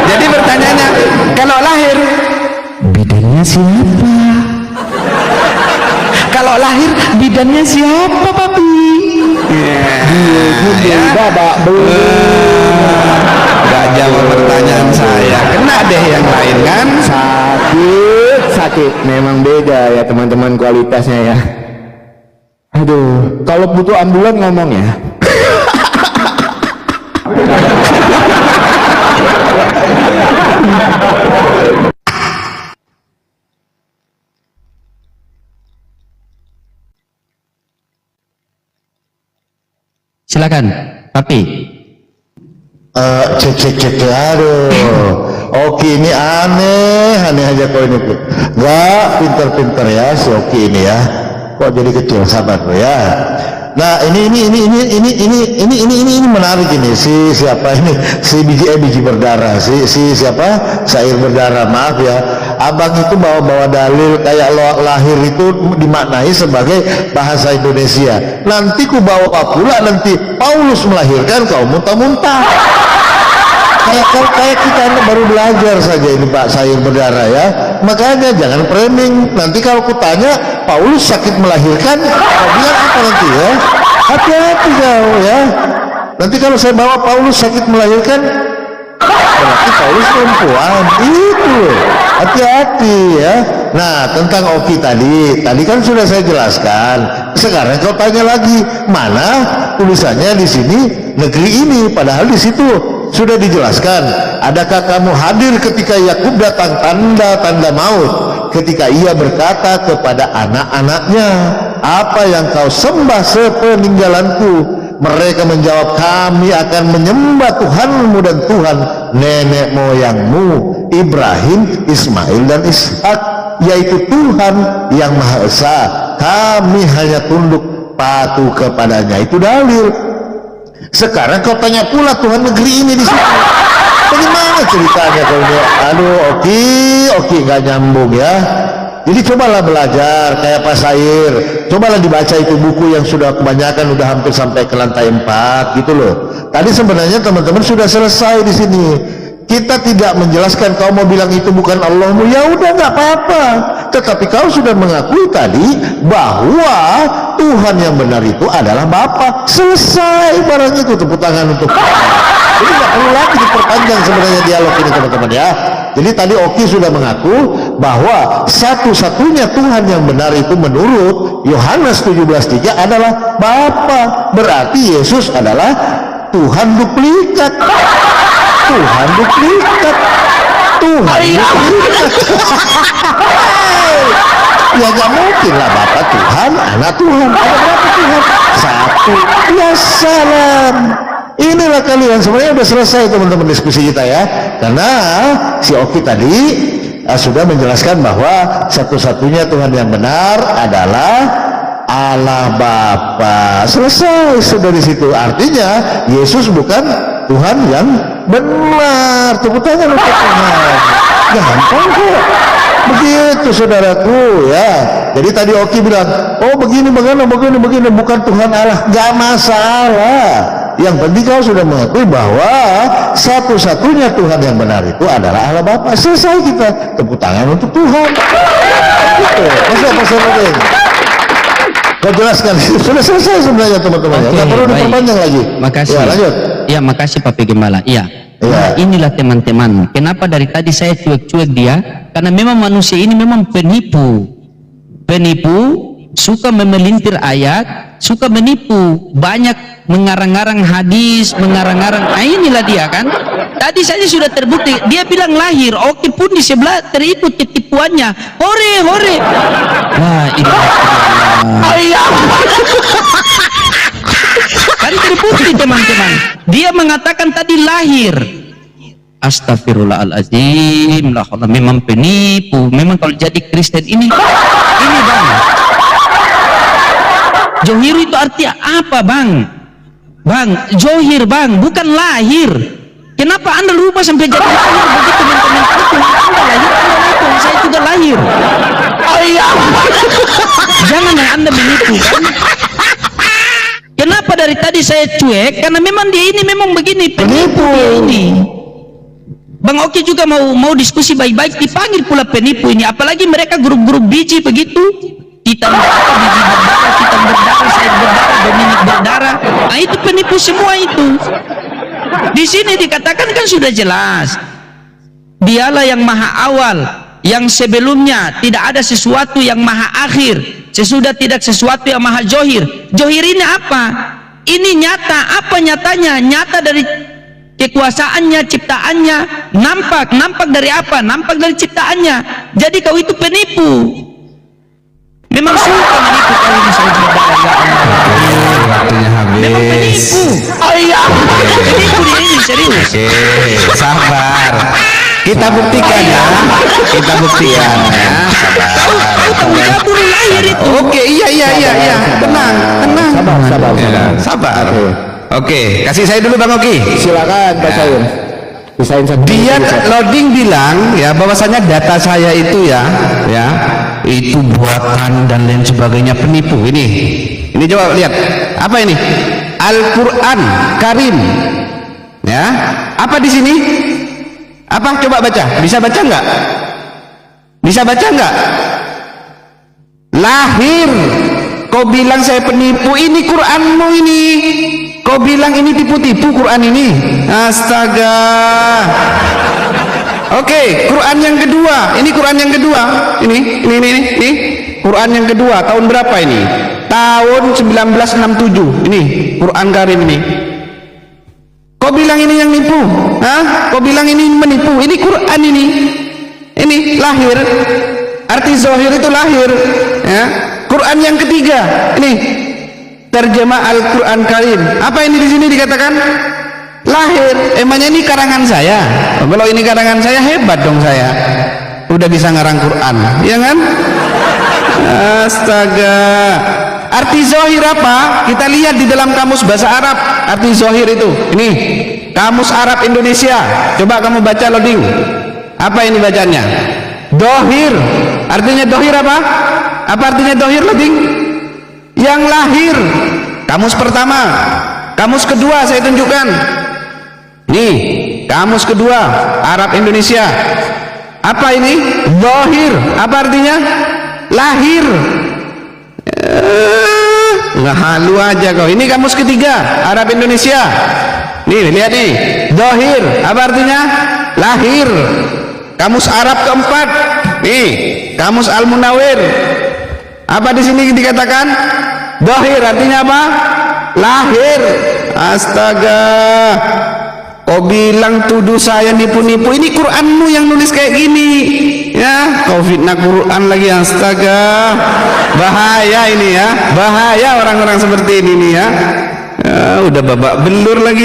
Speaker 2: jadi pertanyaannya, kalau lahir bidannya siapa? Kalau lahir bidannya siapa, papi?
Speaker 1: Babak belum.
Speaker 2: Gak jawab pertanyaan saya, kena deh yang lain kan.
Speaker 1: Sakit memang beda ya teman-teman kualitasnya ya. Aduh, kalau butuh ambulan ngomong ya.
Speaker 4: Silakan, papi.
Speaker 3: Cek, aduh. Oki ini aneh aja kau ini. Nggak pinter-pinter ya si Oki ini ya. Kok jadi kecil, sabar bro ya. Nah ini menarik ini siapa ini biji berdarah siapa Sair berdarah, maaf ya, abang itu bawa dalil kayak lahir itu dimaknai sebagai bahasa Indonesia. Nanti ku bawa pula nanti Paulus melahirkan kau muntah-muntah. Kayak kita baru belajar saja ini Pak Sair berdarah ya. Makanya jangan framing. Nanti kalau kutanya Paulus sakit melahirkan, kau bilang apa nanti ya? Hati-hati kau ya. Nanti kalau saya bawa Paulus sakit melahirkan, berarti Paulus perempuan. Itu hati-hati ya. Nah tentang Oki tadi kan sudah saya jelaskan. Sekarang kau tanya lagi, mana tulisannya di sini negeri ini, padahal di situ sudah dijelaskan. Adakah kamu hadir ketika Yakub datang tanda-tanda maut, ketika ia berkata kepada anak-anaknya, apa yang kau sembah sepeninggalanku? Mereka menjawab, kami akan menyembah Tuhanmu dan Tuhan nenek moyangmu Ibrahim, Ismail dan Ishak, yaitu Tuhan yang Maha Esa. Kami hanya tunduk patuh kepadanya. Itu dalil. Sekarang kau tanya pula Tuhan negeri ini di situ. Bagaimana ceritanya kau ini? Aduh, Oki nggak nyambung ya. Jadi cobalah belajar kayak Pak Sair. Cobalah dibaca itu buku yang sudah kebanyakan, udah hampir sampai ke lantai 4 gitu loh. Tadi sebenarnya teman-teman sudah selesai di sini. Kita tidak menjelaskan, kau mau bilang itu bukan Allahmu, ya udah nggak apa-apa. Tetapi kau sudah mengakui tadi bahwa Tuhan yang benar itu adalah Bapa. Selesai barang itu, tepuk tangan untuk jadi nggak perlu lagi diperpanjang sebenarnya dialog ini teman-teman ya. Jadi tadi Oki sudah mengaku bahwa satu-satunya Tuhan yang benar itu menurut Yohanes 17:3 adalah Bapa. Berarti Yesus adalah Tuhan duplikat. Tuhan duplikat. Ya gak mungkin lah Bapak Tuhan, Anak Tuhan. Ada berapa Tuhan? Satu. Ya salam. Inilah kalian sebenarnya udah selesai teman-teman diskusi kita ya. Karena si Oki tadi sudah menjelaskan bahwa satu-satunya Tuhan yang benar adalah Allah Bapa. Selesai sudah di situ. Artinya Yesus bukan Tuhan yang benar. Tepuk tangan untuk Tuhan. Gampang kok. Begitu saudaraku ya. Jadi tadi Oki bilang, oh begini bukan Tuhan Allah. Gak masalah. Yang penting kau sudah mengakui bahwa satu-satunya Tuhan yang benar itu adalah Allah Bapa. Selesai kita. Tepuk tangan untuk Tuhan. Gitu. Masa kau jelaskan, sudah selesai sebenarnya teman-teman.
Speaker 4: Oke,
Speaker 3: nggak perlu
Speaker 4: baik.
Speaker 3: diperpanjang lagi.
Speaker 4: Makasih.
Speaker 3: Ya, lanjut.
Speaker 4: Ya, makasih Papi Gembala. Iya.
Speaker 3: Iya.
Speaker 4: Nah, inilah teman-teman. Kenapa dari tadi saya cuek-cuek dia? Karena memang manusia ini memang penipu. Penipu, suka memelintir ayat, suka menipu. Banyak mengarang-arang hadis, mengarang-arang. Nah, inilah dia kan. Tadi saja sudah terbukti. Dia bilang lahir. Oke pun di sebelah terikut ketipuannya. Hore, hore. Wah, ini. Kan terbukti teman-teman. Dia mengatakan tadi lahir. Astagfirullahaladzim. Memang penipu. Memang kalau jadi Kristen ini bang. Johir itu artinya apa bang? Bang, johir bang, bukan lahir. Kenapa anda lupa sampai jadi lahir begitu teman-teman? Anda lahir, saya juga lahir. Jangan yang anda menipu kan? Kenapa dari tadi saya cuek? Karena memang dia ini memang begini, penipu dia ini. Bang Oki juga mau diskusi baik-baik, dipanggil pula penipu ini. Apalagi mereka grup-grup biji begitu. Kita berdarah, saya berdarah, Dominik berdarah. Nah itu penipu semua itu. Di sini dikatakan kan sudah jelas. Dialah yang maha awal, yang sebelumnya tidak ada sesuatu yang maha akhir, sesudah tidak sesuatu yang maha johir. Johir ini apa? Ini nyata. Apa nyatanya? Nyata dari kekuasaannya, ciptaannya. Nampak dari apa? Nampak dari ciptaannya. Jadi kau itu penipu. Memang suka menipu kau ini, saya berdarah, ya Allah.
Speaker 2: Waktunya habis.
Speaker 4: Memang penipu. Penipu dia ini, serius.
Speaker 2: Oke, sabar. Kita buktikan ya. Kita buktikan ya.
Speaker 4: Kau baru lahir itu.
Speaker 2: Oke, iya. Tenang.
Speaker 1: Sabar.
Speaker 2: Ya, sabar. Oke, kasih saya dulu Bang Oki.
Speaker 1: Silakan Pak Sain. Pisahin satu.
Speaker 2: Dia loading bilang ya bahwasanya data saya itu ya itu buatan dan lain sebagainya, penipu. Ini coba lihat apa ini, Al-Quran Karim ya. Apa di sini? Apa? Coba baca. Bisa baca nggak? Lahir. Kau bilang saya penipu, ini Quranmu ini. Kau bilang ini tipu-tipu Quran ini. Astaga. Oke, Quran yang kedua. Ini Quran yang kedua. Ini. Quran yang kedua. Tahun berapa ini? Tahun 1967. Ini Quran Karim ini. Kau bilang ini yang nipu? Hah? Kau bilang ini menipu? Ini Quran ini. Ini lahir. Arti zahir itu lahir. Ya. Quran yang ketiga. Ini terjemah Al-Quran Karim. Apa ini di sini dikatakan? Lahir. Emangnya ini karangan saya? Kalau ini karangan saya, hebat dong saya. Udah bisa ngarang Quran, ya kan? Astaga. Arti zahir apa? Kita lihat di dalam kamus bahasa Arab. Arti zahir itu. Ini kamus Arab Indonesia. Coba kamu baca loading. Apa ini bacanya? Dohir. Artinya dohir apa? Apa artinya dohir loading? Yang lahir. Kamus pertama. Kamus kedua saya tunjukkan. Nih, kamus kedua Arab Indonesia. Apa ini? Dohir. Apa artinya? Lahir. Nggak halu aja kau. Ini kamus ketiga Arab Indonesia. Nih lihat nih, dohir. Apa artinya? Lahir. Kamus Arab keempat. Nih, kamus Al-Munawir. Apa di sini dikatakan? Dohir artinya apa? Lahir. Astaga. Kau bilang tuduh saya nipu-nipu. Ini Quranmu yang nulis kayak gini ya. Kau fitnah Quran lagi. Astaga, bahaya ini ya. Bahaya orang-orang seperti ini nih ya. Udah babak belur lagi.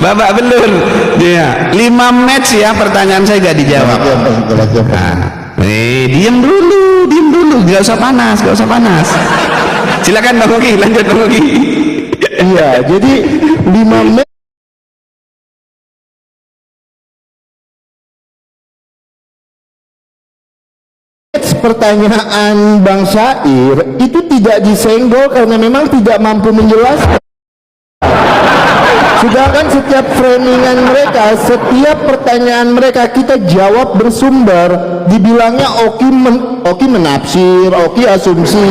Speaker 2: Babak belur dia. 5 match ya, pertanyaan saya gak dijawab. Diam dulu, gak usah panas. Silakan Bang Oki, lanjut Bang Oki.
Speaker 1: Iya, jadi 5 match pertanyaan Bang Syair itu tidak disenggol karena memang tidak mampu menjelaskan. Sedangkan setiap framingan mereka, setiap pertanyaan mereka kita jawab bersumber. Dibilangnya Oki menafsir, Oki asumsi.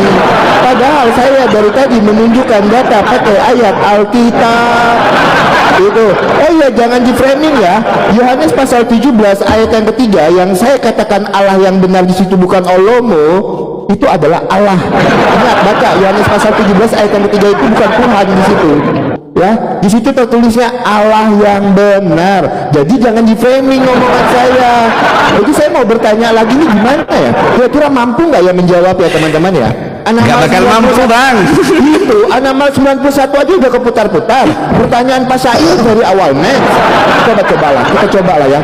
Speaker 1: Padahal saya dari tadi menunjukkan data pakai ayat Alkitab. Itu. Oh iya, jangan di framing ya. Yohanes pasal 17 ayat yang ketiga, yang saya katakan Allah yang benar di situ bukan Olomo. itu adalah Allah. Ingat, baca Yohanes pasal 17 ayat yang ketiga, itu bukan Tuhan di situ. Ya, di situ tertulisnya Allah yang benar. Jadi jangan di framing omongan saya. Jadi saya mau bertanya lagi, ini gimana ya? Kira-kira mampu nggak ya menjawab ya teman-teman ya?
Speaker 2: Nggak bakal mampu, Bang.
Speaker 1: Itu Anamal 91 aja udah keputar-putar. Pertanyaan Pak Said dari awal next. Kita cobalah ya.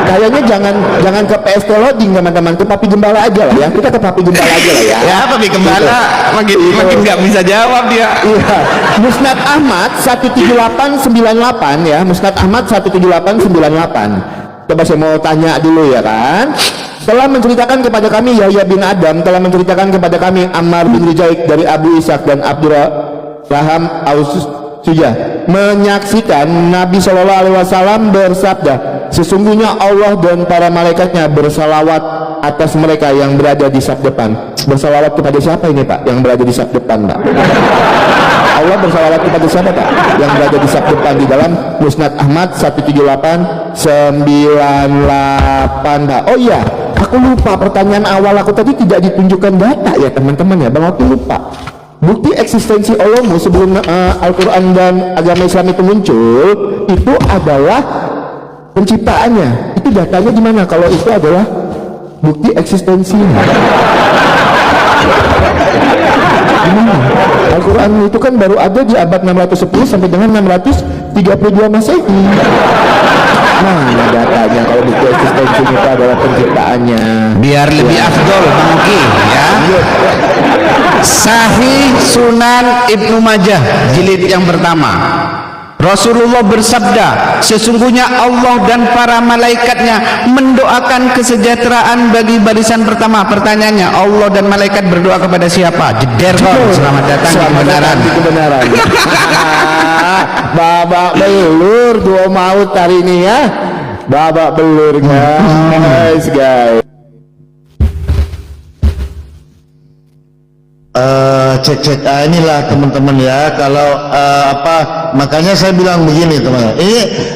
Speaker 1: Kayaknya jangan ke PST loading teman-teman, ke Papi Gembala aja lah ya. Kita ke Papi Gembala aja lah ya.
Speaker 2: Ya, Papi Gembala makin nggak bisa jawab dia.
Speaker 1: Iya. Musnad Ahmad 17898 ya. Musnad Ahmad 17898. Coba saya mau tanya dulu ya kan. Telah menceritakan kepada kami Yahya bin Adam, telah menceritakan kepada kami Ammar bin Rijaik dari Abu Ishaq dan Abdurraham Aus-Sujah menyaksikan Nabi Shallallahu Alaihi Wasallam bersabda, sesungguhnya Allah dan para malaikatnya bersalawat atas mereka yang berada di saf depan. Bersalawat kepada siapa ini Pak yang berada di saf depan Pak? Allah bersalawat kepada siapa Pak yang berada di saf depan di dalam Musnad Ahmad 17898 Pak? Oh iya, aku lupa pertanyaan awal aku tadi tidak ditunjukkan data ya teman-teman ya. Bang Oki lupa. Bukti eksistensi Allahmu sebelum Al-Quran dan agama Islam itu muncul itu adalah penciptaannya. Itu datanya di mana kalau itu adalah bukti eksistensinya? Gimana? Al-Quran itu kan baru ada di abad 610 sampai dengan 632 Masehi. Mana datanya kalau bukti eksistensinya itu adalah penciptaannya?
Speaker 2: Biar lebih afdol Bang Oki ya. Sahih Sunan Ibnu Majah jilid yang pertama. Rasulullah bersabda, sesungguhnya Allah dan para malaikatnya mendoakan kesejahteraan bagi barisan pertama. Pertanyaannya, Allah dan malaikat berdoa kepada siapa? Jeder kok. Selamat datang di kebenaran.
Speaker 1: Babak belur dua maut hari ini ya. Babak belur guys.
Speaker 3: Cek inilah teman-teman ya. Kalau makanya saya bilang begini teman-teman,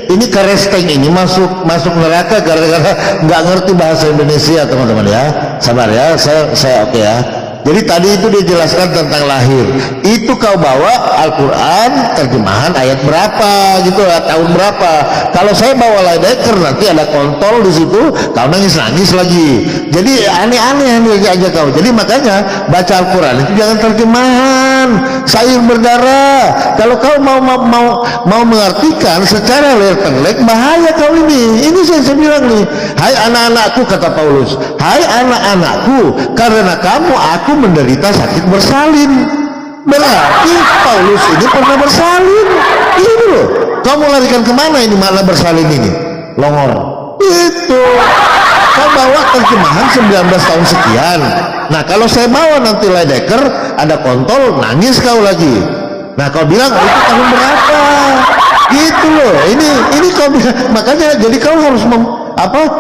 Speaker 3: ini Karesteng ini masuk neraka gara-gara nggak ngerti bahasa Indonesia teman-teman ya. Sabar ya, saya oke ya. Jadi tadi itu dijelaskan tentang lahir. Itu kau bawa Al-Quran terjemahan ayat berapa gitu ya, tahun berapa. Kalau saya bawa Laidecker nanti ada kontol di situ, kau nangis lagi. Jadi aneh-aneh aja kau. Jadi makanya baca Al-Quran itu jangan terjemahan sayur berdarah. Kalau kau mau mengartikan secara lertenglek, bahaya kau ini. Ini saya bilang nih, hai anak-anakku kata Paulus, hai anak-anakku, karena kamu aku menderita sakit bersalin. Berarti Paulus ini pernah bersalin. Ini loh, kamu larikan kemana ini makna bersalin ini? Longor. Itu kau bawa terjemahan 19 tahun sekian. Nah kalau saya bawa nanti Laidecker ada kontol, nangis kau lagi. Nah kau bilang itu tahun berapa? Gitu loh. Ini kau makanya jadi kau harus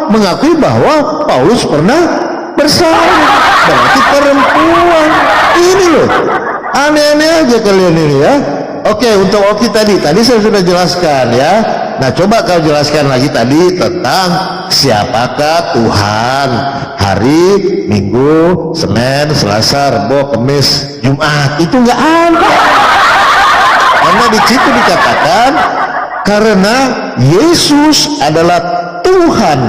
Speaker 3: mengakui bahwa Paulus pernah bersalin. Berarti perempuan. Ini loh, aneh-aneh aja kalian ini ya. Oke, untuk Oki tadi saya sudah jelaskan ya. Nah coba kau jelaskan lagi tadi tentang siapakah Tuhan hari Minggu, Senin, Selasa, Rabu, Kamis, Jumat. Itu nggak ada. Karena di situ dikatakan karena Yesus adalah Tuhan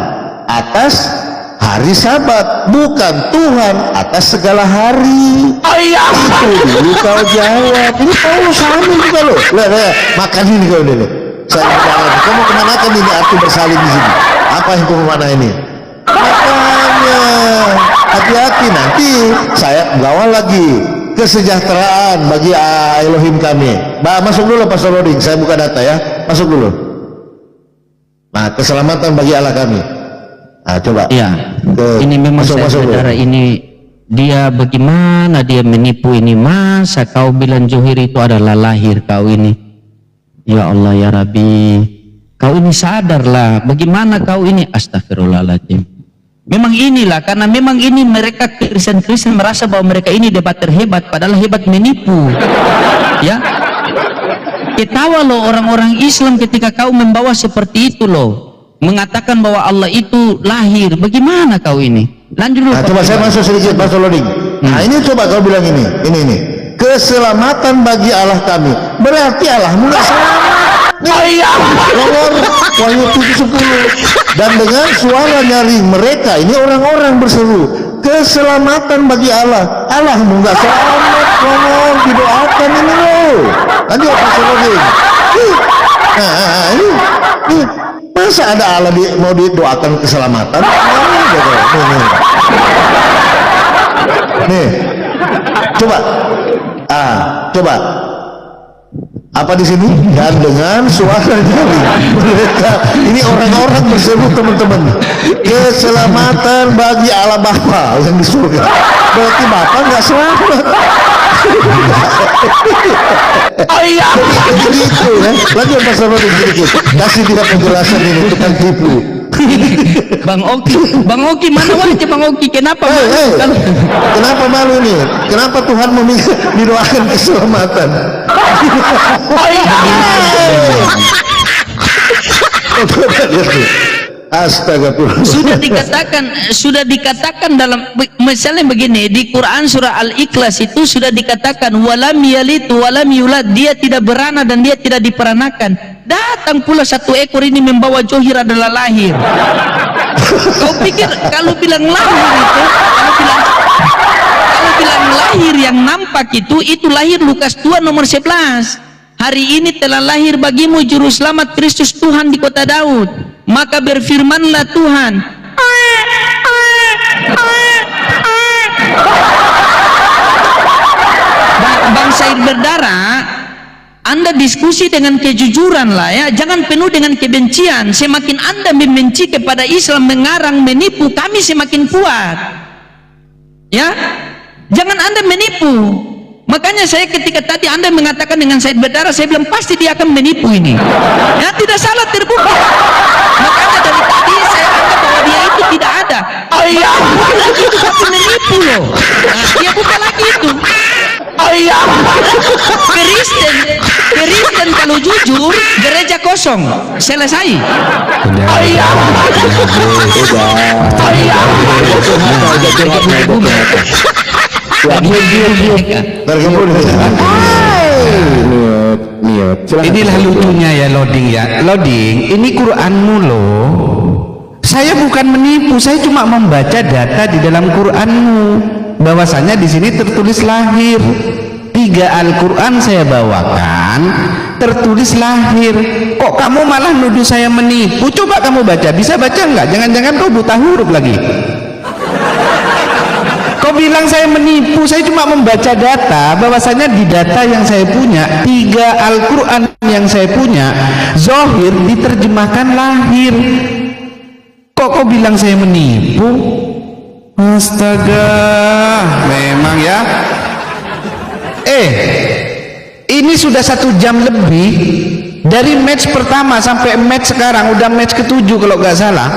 Speaker 3: atas hari Sabat, bukan Tuhan atas segala hari. Itu dulu kau jawab. Ini Paulus sama juga loh. Lihat, makan ini kau ini. Saya bilang, kau mau kemana kan ini arti bersalin di sini? Apa yang kau mana ini? Makanya hati-hati nanti saya bawa lagi kesejahteraan bagi Elohim kami. Masuk dulu Pak Soloding, saya buka data ya. Masuk dulu. Nah, keselamatan bagi Allah kami. Nah, coba.
Speaker 4: Ya, ini memang saudara ini dia bagaimana dia menipu ini, masa kau bilang Johir itu adalah lahir kau ini. Ya Allah ya Rabbi, kau ini sadarlah bagaimana kau ini. Astagfirullahaladzim. Memang inilah, karena memang ini mereka Kristen merasa bahwa mereka ini debater hebat, padahal hebat menipu. Ya, ketawa loh orang-orang Islam ketika kau membawa seperti itu loh, mengatakan bahwa Allah itu lahir. Bagaimana kau ini? Lanjut dulu.
Speaker 3: Nah, coba saya masuk sedikit Pak Soloding. Nah, ini coba kau bilang ini. Keselamatan bagi Allah kami. Berarti Allahmu nggak selamat. Nih, Nomor Wahyu 7:10. Dan dengan suara nyaring mereka, ini orang-orang berseru, keselamatan bagi Allah. Allahmu nggak selamat. Nomor didoakan ini loh. Lanjut Pak Soloding. Nah, ini. Masa ada Allah mau didoakan keselamatan? Nih, coba, coba, apa di sini? Dan dengan suara nyaring mereka, ini orang-orang berseru teman-teman, keselamatan bagi Allah Bapa yang di surga. Berarti Bapa nggak selamat.
Speaker 1: Oh iya.
Speaker 3: Jadi itu ya. Lanjut Pak Soloding sedikit. Kasih dia penjelasan ini tukang tipu.
Speaker 4: Bang Oki mana wajah Bang Oki? Kenapa malu?
Speaker 3: Kenapa malu ini? Kenapa Tuhan meminta didoakan keselamatan?
Speaker 1: Oh iya.
Speaker 3: Astagfirullah.
Speaker 4: Sudah dikatakan dalam misalnya begini di Quran surah Al-Ikhlas itu sudah dikatakan walam yalid walam yulad, dia tidak beranak dan dia tidak diperanakan. Datang pula satu ekor ini membawa johir adalah lahir. Kau pikir kalau bilang lahir itu, kalau bilang lahir yang nampak itu lahir Lukas 2 nomor 11. Hari ini telah lahir bagimu juru selamat Kristus Tuhan di kota Daud. Maka berfirmanlah Tuhan, Bang Said berdarah, Anda diskusi dengan kejujuran lah ya, jangan penuh dengan kebencian. Semakin Anda membenci kepada Islam, mengarang, menipu, kami semakin kuat ya, jangan Anda menipu. Makanya saya ketika tadi Anda mengatakan dengan Said berdarah, saya bilang pasti dia akan menipu ini ya, tidak salah, terbukti. Makanya dari tadi saya anggap bahwa dia itu tidak ada.
Speaker 1: Oh iya.
Speaker 4: Bukan lagi itu tapi menipu loh. Nah, dia bukan lagi itu.
Speaker 1: Oh iya.
Speaker 4: Kristen kalau jujur gereja kosong, selesai.
Speaker 1: Oh iya. Oh iya.
Speaker 2: Inilah lucunya ya loading. Ini Quranmu loh. Saya bukan menipu, saya cuma membaca data di dalam Quranmu. Bahwasanya di sini tertulis lahir. 3 Al-Quran saya bawakan, tertulis lahir. Kok kamu malah nuduh saya menipu? Coba kamu baca, bisa baca nggak? Jangan-jangan kau buta huruf lagi. Kau bilang saya menipu, saya cuma membaca data. Bahwasanya di data yang saya punya, 3 Al-Quran yang saya punya, zohir diterjemahkan lahir. Kok kau bilang saya menipu? Astaga, memang ya. Ini sudah 1 jam lebih dari match pertama sampai match sekarang, udah match ke-7 kalau nggak salah.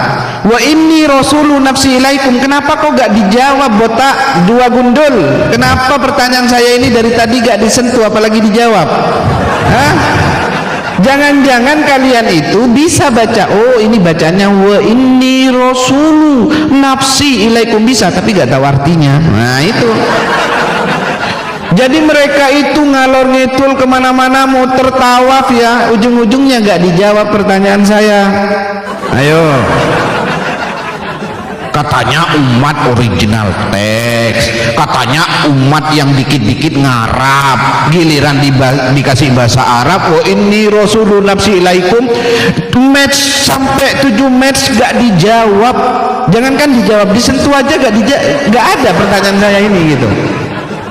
Speaker 2: Wa inni rasulu nafsi ilaikum. Kenapa kok gak dijawab, botak 2 gundul? Kenapa pertanyaan saya ini dari tadi gak disentuh apalagi dijawab? Hah? Jangan-jangan kalian itu bisa baca, oh ini bacanya wa inni rasulu nafsi ilaikum, bisa tapi gak tahu artinya. Nah itu. Jadi mereka itu ngalor ngidul kemana-mana mau tertawaf ya, ujung-ujungnya gak dijawab pertanyaan saya. Ayo. Katanya umat original teks, katanya umat yang dikit-dikit ngarap, giliran dikasih bahasa Arab. Oh ini Rasulun nafsi ilaikum, match sampai 7 match gak dijawab. Jangankan dijawab, disentuh aja gak ada pertanyaan saya ini gitu.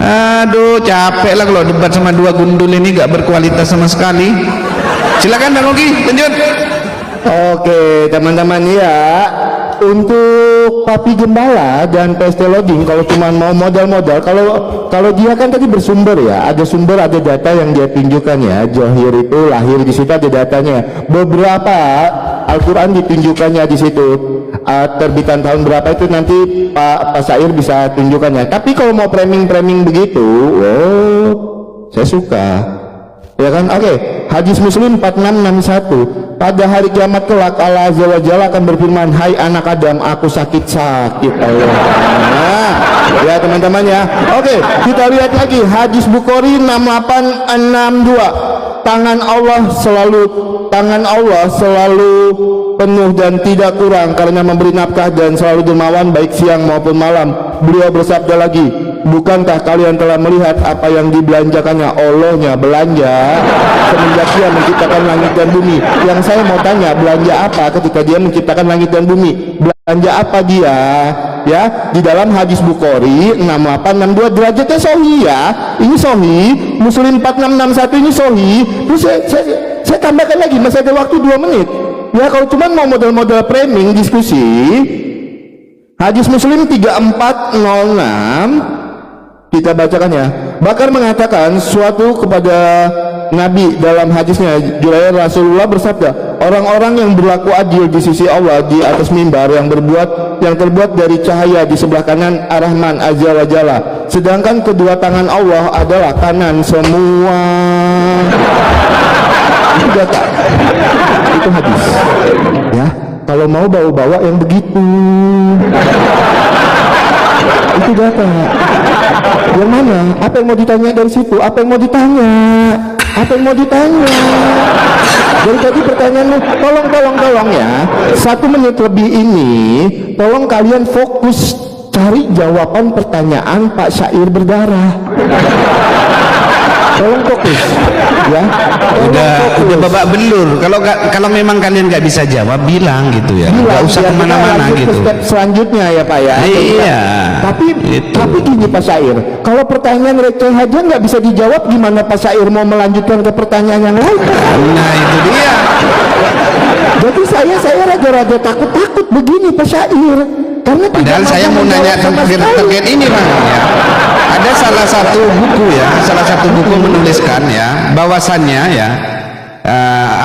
Speaker 2: Aduh capek lah kalau debat sama 2 gundul ini gak berkualitas sama sekali. Silakan Bang Oki, lanjut.
Speaker 1: Oke teman-teman ya, untuk Papi Gembala dan PST Loading kalau cuma mau modal-modal, kalau dia kan tadi bersumber ya, ada sumber, ada data yang dia tunjukkan ya, Johir itu lahir di situ ada datanya, beberapa Al-Quran ditunjukkannya di situ, terbitan tahun berapa itu nanti Pak Sair bisa tunjukkannya. Tapi kalau mau framing begitu, oh saya suka Ya kan? Oke. Hadis Muslim 4661. Pada hari kiamat kelak Allah Azza wa Jalla akan berfirman, hai anak Adam, aku sakit-sakit. Nah, ya teman-teman ya. Oke, kita lihat lagi hadis Bukhari 6862. Tangan Allah selalu penuh dan tidak kurang karena memberi nafkah dan selalu dermawan baik siang maupun malam. Beliau bersabda lagi, bukankah kalian telah melihat apa yang dibelanjakannya? Allahnya belanja semenjak dia menciptakan langit dan bumi. Yang saya mau tanya, belanja apa ketika dia menciptakan langit dan bumi? Belanja apa dia? Ya, di dalam hadis Bukhari 6862 derajatnya sahih ya. Ini sahih. Muslim 4661 ini sahih. Terus saya tambahkan lagi, masih ada waktu 2 menit. Ya, kalau cuma mau model-model framing diskusi, hadis Muslim 3406 kita bacakan ya. Bakar mengatakan suatu kepada Nabi dalam hadisnya, Jurair Rasulullah bersabda, orang-orang yang berlaku adil di sisi Allah di atas mimbar yang terbuat dari cahaya di sebelah kanan Ar-Rahman Azza wa Jalla, sedangkan kedua tangan Allah adalah kanan semua. Itu data, itu hadis ya. Kalau mau bawa-bawa yang begitu, itu data. Yang mana? Apa yang mau ditanya dari situ? Apa yang mau ditanya? Apa yang mau ditanya? Dari tadi pertanyaanmu, tolong ya, 1 menit lebih ini, tolong kalian fokus cari jawaban pertanyaan Pak Syair berdarah. Tolong fokus ya.
Speaker 2: Udah babak belur. Kalau memang kalian nggak bisa jawab, bilang gitu ya, nggak usah kemana-mana gitu.
Speaker 1: Step selanjutnya ya Pak ya.
Speaker 2: Iya.
Speaker 1: Tapi gini Pak Syair, kalau pertanyaan receh aja nggak bisa dijawab, gimana Pak Syair mau melanjutkan ke pertanyaan yang lain?
Speaker 2: Nah itu dia.
Speaker 1: Jadi saya raga-raga takut begini Pak Syair, karena
Speaker 2: padahal saya mau nanya terkait ini Bang ya. Ada salah satu buku menuliskan ya, bahwasannya ya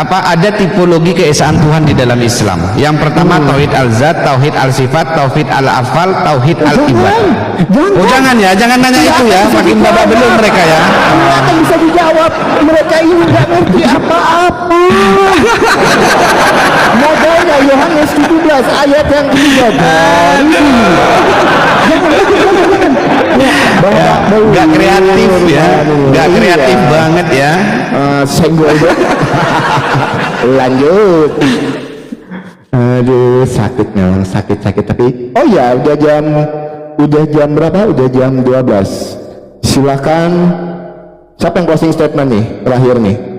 Speaker 2: ada tipologi keesaan Tuhan di dalam Islam. Yang pertama tauhid al-zat, tauhid al-sifat, tauhid al-afal, tauhid al-ibad. Jangan nanya itu ya, makin babak belur mereka ya.
Speaker 1: Nggak akan bisa dijawab, mereka ini nggak ngerti apa-apa. Modalnya Yohanes 17 ayat yang 3.
Speaker 2: Gak kreatif ya, gak kreatif banget ya.
Speaker 1: Senggol deh. Lanjut. Aduh, sakit memang, sakit. Tapi oh ya, udah jam berapa? Udah jam 12. Silakan. Siapa yang closing statement nih? Terakhir nih.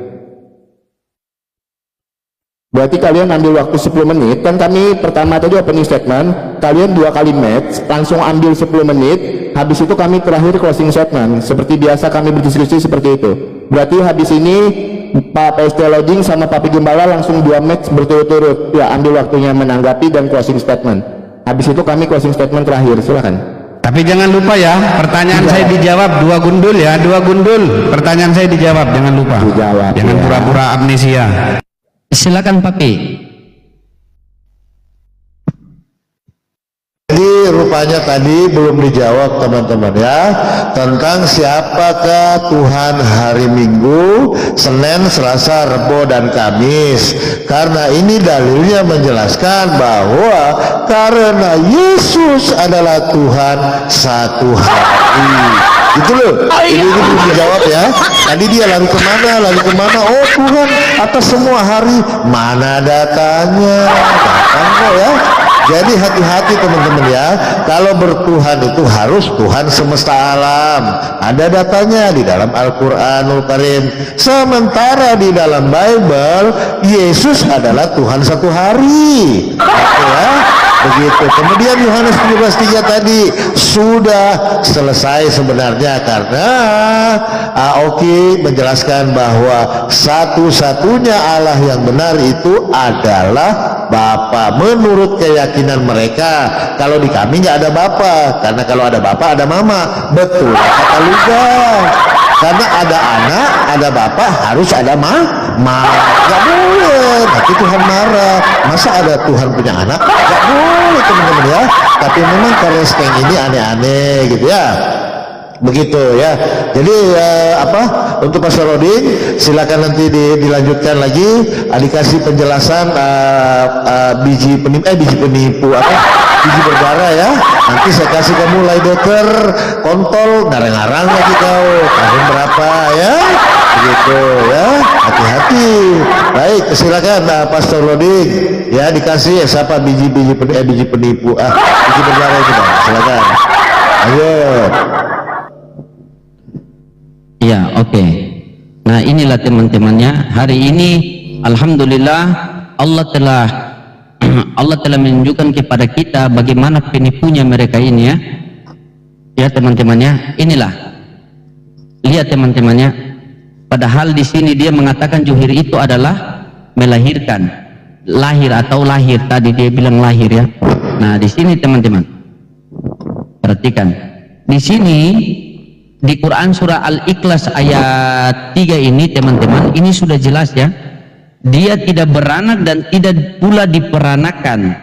Speaker 1: Berarti kalian ambil waktu 10 menit. Kan kami pertama tadi opening statement, kalian 2 kali match, langsung ambil 10 menit. Habis itu kami terakhir closing statement. Seperti biasa kami berdiskusi seperti itu. Berarti habis ini Pak PST Loading sama Pak Gembala langsung 2 match berturut-turut. Ya, ambil waktunya menanggapi dan closing statement. Habis itu kami closing statement terakhir. Silakan.
Speaker 2: Tapi jangan lupa ya, pertanyaan saya dijawab 2 gundul ya, 2 gundul. Pertanyaan saya dijawab, jangan lupa.
Speaker 1: Dijawab,
Speaker 2: jangan
Speaker 1: ya.
Speaker 2: pura-pura amnesia.
Speaker 4: Silakan Pak P.
Speaker 3: Jadi rupanya tadi belum dijawab teman-teman ya, tentang siapakah Tuhan hari Minggu, Senin, Selasa, Rebo, dan Kamis. Karena ini dalilnya menjelaskan bahwa karena Yesus adalah Tuhan satu hari. Gitu loh, ini belum dijawab ya. Tadi dia lalu kemana? Oh Tuhan atas semua hari, mana datanya? Datang kok ya. Jadi hati-hati teman-teman ya, kalau bertuhan itu harus Tuhan semesta alam. Ada datanya di dalam Al-Quranul Karim. Sementara di dalam Bible, Yesus adalah Tuhan satu hari. Oke ya, begitu. Kemudian Yohanes 17:3 tadi sudah selesai sebenarnya, karena Aoki menjelaskan bahwa satu-satunya Allah yang benar itu adalah Bapa menurut keyakinan mereka. Kalau di kami nggak ada Bapa, karena kalau ada Bapa ada Mama. Betul kata Luga. Karena ada anak, ada Bapa, harus ada nggak boleh. Nanti Tuhan marah. Masa ada Tuhan punya anak? Nggak boleh teman-teman ya. Tapi memang Karesteng ini aneh-aneh gitu ya. Begitu ya. Jadi untuk Pak Sarodin silakan nanti dilanjutkan lagi, dikasih penjelasan biji penipu biji berdarah ya. Nanti saya kasih kamu lie detector, kontol, ngarang-ngarang lagi kau, tahun berapa ya. Begitu ya. Hati-hati. Baik, silakan Pastor Loding ya, dikasih siapa biji penipu biji berdarah itu Bang. Silakan. Ayo.
Speaker 4: Ya, oke. Nah, inilah teman-temannya. Hari ini alhamdulillah Allah telah menunjukkan kepada kita bagaimana penipunya mereka ini ya. Ya, teman-temannya. Inilah. Lihat teman-temannya. Padahal di sini dia mengatakan Zuhair itu adalah melahirkan, lahir atau lahir, tadi dia bilang lahir ya. Nah, di sini teman-teman. Perhatikan. Di sini di Quran surah Al-Ikhlas ayat 3 ini teman-teman, ini sudah jelas ya, dia tidak beranak dan tidak pula diperanakan,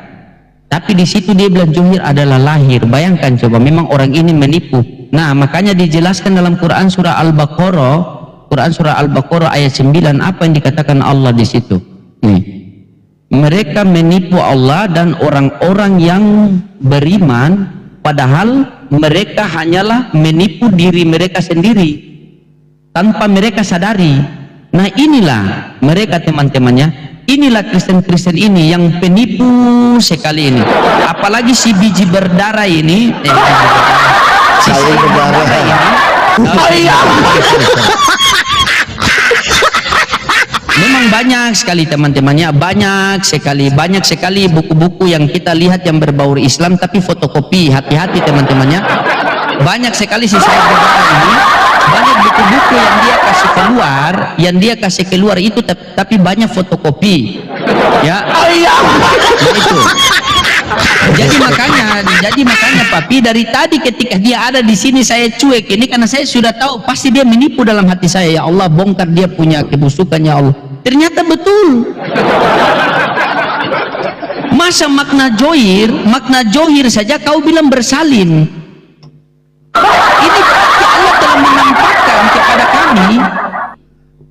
Speaker 4: tapi di situ dia bilang Zuhair adalah lahir. Bayangkan coba, memang orang ini menipu. Nah, makanya dijelaskan dalam Quran surah Al-Baqarah ayat 9 apa yang dikatakan Allah di situ. Nih, mereka menipu Allah dan orang-orang yang beriman, padahal mereka hanyalah menipu diri mereka sendiri tanpa mereka sadari. Nah, inilah mereka teman-temannya, inilah Kristen-Kristen ini yang penipu sekali ini. Apalagi si biji berdarah ini, si berdarah ini. Memang banyak sekali teman-temannya, banyak sekali buku-buku yang kita lihat yang berbau Islam tapi fotokopi. Hati-hati teman-temannya, banyak sekali si saya berdarah ini, banyak buku-buku yang dia kasih keluar itu tapi banyak fotokopi ya. Nah, itu jadi makanya Papi, dari tadi ketika dia ada di sini saya cuek ini karena saya sudah tahu pasti dia menipu dalam hati saya. Ya Allah, bongkar dia punya kebusukan ya Allah. Ternyata betul. Masa makna Zuhair saja kau bilang bersalin. Ini berarti Allah telah menampakkan kepada kami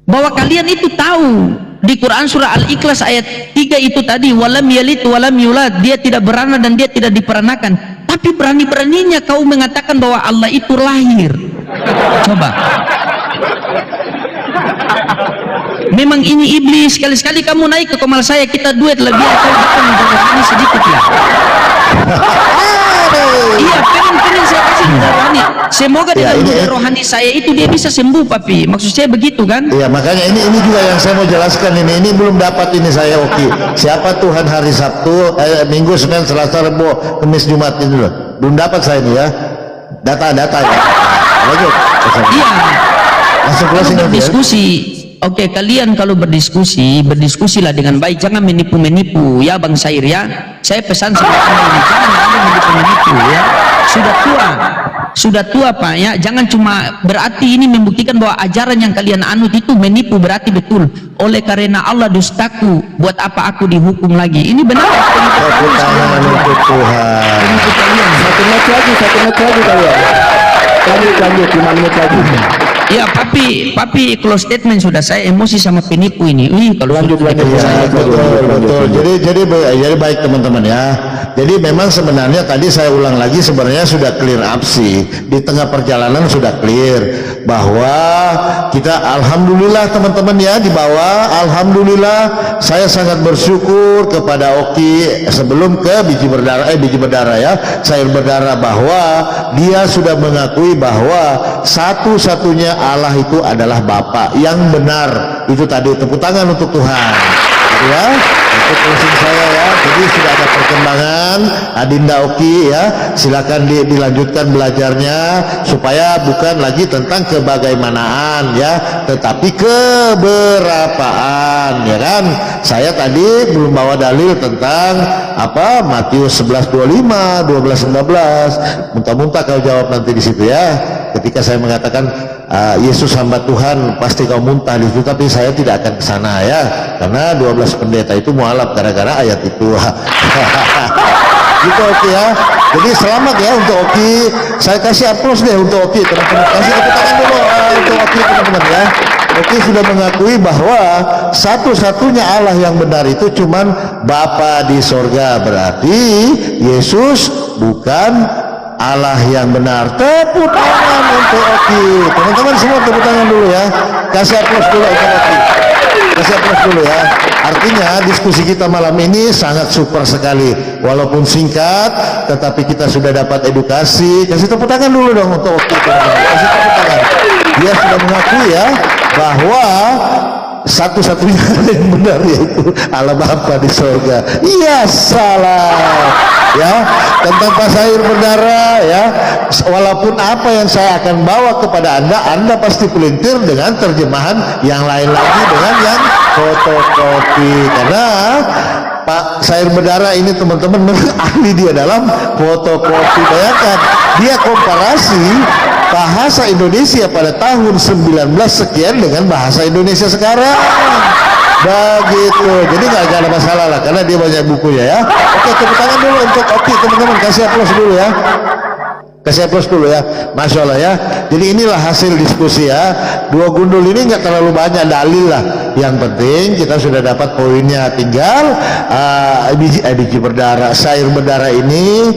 Speaker 4: bahwa kalian itu tahu. Di Quran surah Al-Ikhlas ayat 3 itu tadi, walam yalid walam yulad, dia tidak beranak dan dia tidak diperanakan. Tapi berani-beraninya kau mengatakan bahwa Allah itu lahir. Coba. Memang ini iblis. Sekali-sekali kamu naik ke komal saya, kita duet lebih atau bahkan ini sedikit ya. Iya, pengen saya kasih rohani. Semoga dengan rohani saya itu dia bisa sembuh, Papi. Maksud saya begitu kan?
Speaker 3: Iya, makanya ini juga yang saya mau jelaskan ini belum dapat ini saya. Oke. Siapa Tuhan hari Sabtu, Minggu, Senin, Selasa, Rabu, Kamis, Jumat ini loh. Belum dapat saya ini ya. Data ya. Lanjut.
Speaker 4: Iya.
Speaker 3: Langsung closing
Speaker 4: berdiskusi. Oke, kalian kalau berdiskusilah dengan baik, jangan menipu-menipu ya Bang Sair ya. Saya pesan sama kalian, jangan menipu-menipu ya. Sudah tua Pak ya. Jangan cuma berarti ini membuktikan bahwa ajaran yang kalian anut itu menipu, berarti betul. Oleh karena Allah dustaku, buat apa aku dihukum lagi? Ini benar.
Speaker 1: Satu menit lagi kalian. Lanjut 5 menit lagi.
Speaker 4: Ya, Papi close statement sudah. Saya emosi sama penipu ini. Kalau
Speaker 3: lanjut lagi ya, betul. Jadi baik teman-teman ya. Jadi memang sebenarnya tadi saya ulang lagi, sebenarnya sudah clear up sih. Di tengah perjalanan sudah clear bahwa kita alhamdulillah teman-teman ya, di bawah alhamdulillah saya sangat bersyukur kepada Oki sebelum ke biji berdarah ya, Sair berdarah, bahwa dia sudah mengakui bahwa satu-satunya Allah itu adalah Bapa yang benar. Itu tadi, tepuk tangan untuk Tuhan ya, untuk closing saya ya. Jadi sudah ada perkembangan Adinda Oki ya, silakan dilanjutkan belajarnya supaya bukan lagi tentang kebagaimanaan ya, tetapi keberapaan ya kan. Saya tadi belum bawa dalil tentang apa Matius 11:25, 12:19. Muntah-muntah kau jawab nanti di situ ya. Ketika saya mengatakan Yesus hamba Tuhan, pasti kau muntah di situ, tapi saya tidak akan ke sana ya, karena 12 pendeta itu mualaf gara-gara ayat itu. Gitu Oki ya. Jadi selamat ya untuk Oki. Saya kasih aplaus deh untuk Oki teman-teman. Kasih tepuk tangan dulu untuk Oki teman-teman ya. Oki sudah mengakui bahwa satu-satunya Allah yang benar itu cuman Bapa di sorga. Berarti Yesus bukan Allah yang benar. Tepuk tangan untuk Oki. Teman-teman semua tepuk tangan dulu ya. Kasih aplaus dulu untuk Oki. Kasih aplaus dulu ya. Artinya diskusi kita malam ini sangat super sekali. Walaupun singkat, tetapi kita sudah dapat edukasi. Kasih tepuk tangan dulu dong untuk Oki. Kasih tepuk tangan. Dia sudah mengakui ya bahwa satu-satunya yang benar yaitu Allah Bapa di sorga. Iya salah ya, tentang pasair berdarah ya. Walaupun apa yang saya akan bawa kepada anda pasti pelintir dengan terjemahan yang lain lagi dengan yang fotokopi, karena Pak Sair berdarah ini teman-teman ahli dia dalam fotokopi. Bayangkan dia komparasi bahasa Indonesia pada tahun 19 sekian dengan bahasa Indonesia sekarang. Begitu. Jadi nggak ada masalah lah karena dia banyak bukunya ya. Oke, tepuk tangan dulu untuk Oki teman-teman. Kasih aplaus dulu ya. Kasih aplaus dulu ya. Masya Allah ya. Jadi inilah hasil diskusi ya. Dua gundul ini nggak terlalu banyak dalil lah. Yang penting kita sudah dapat poinnya. Tinggal biji berdarah, sair berdarah ini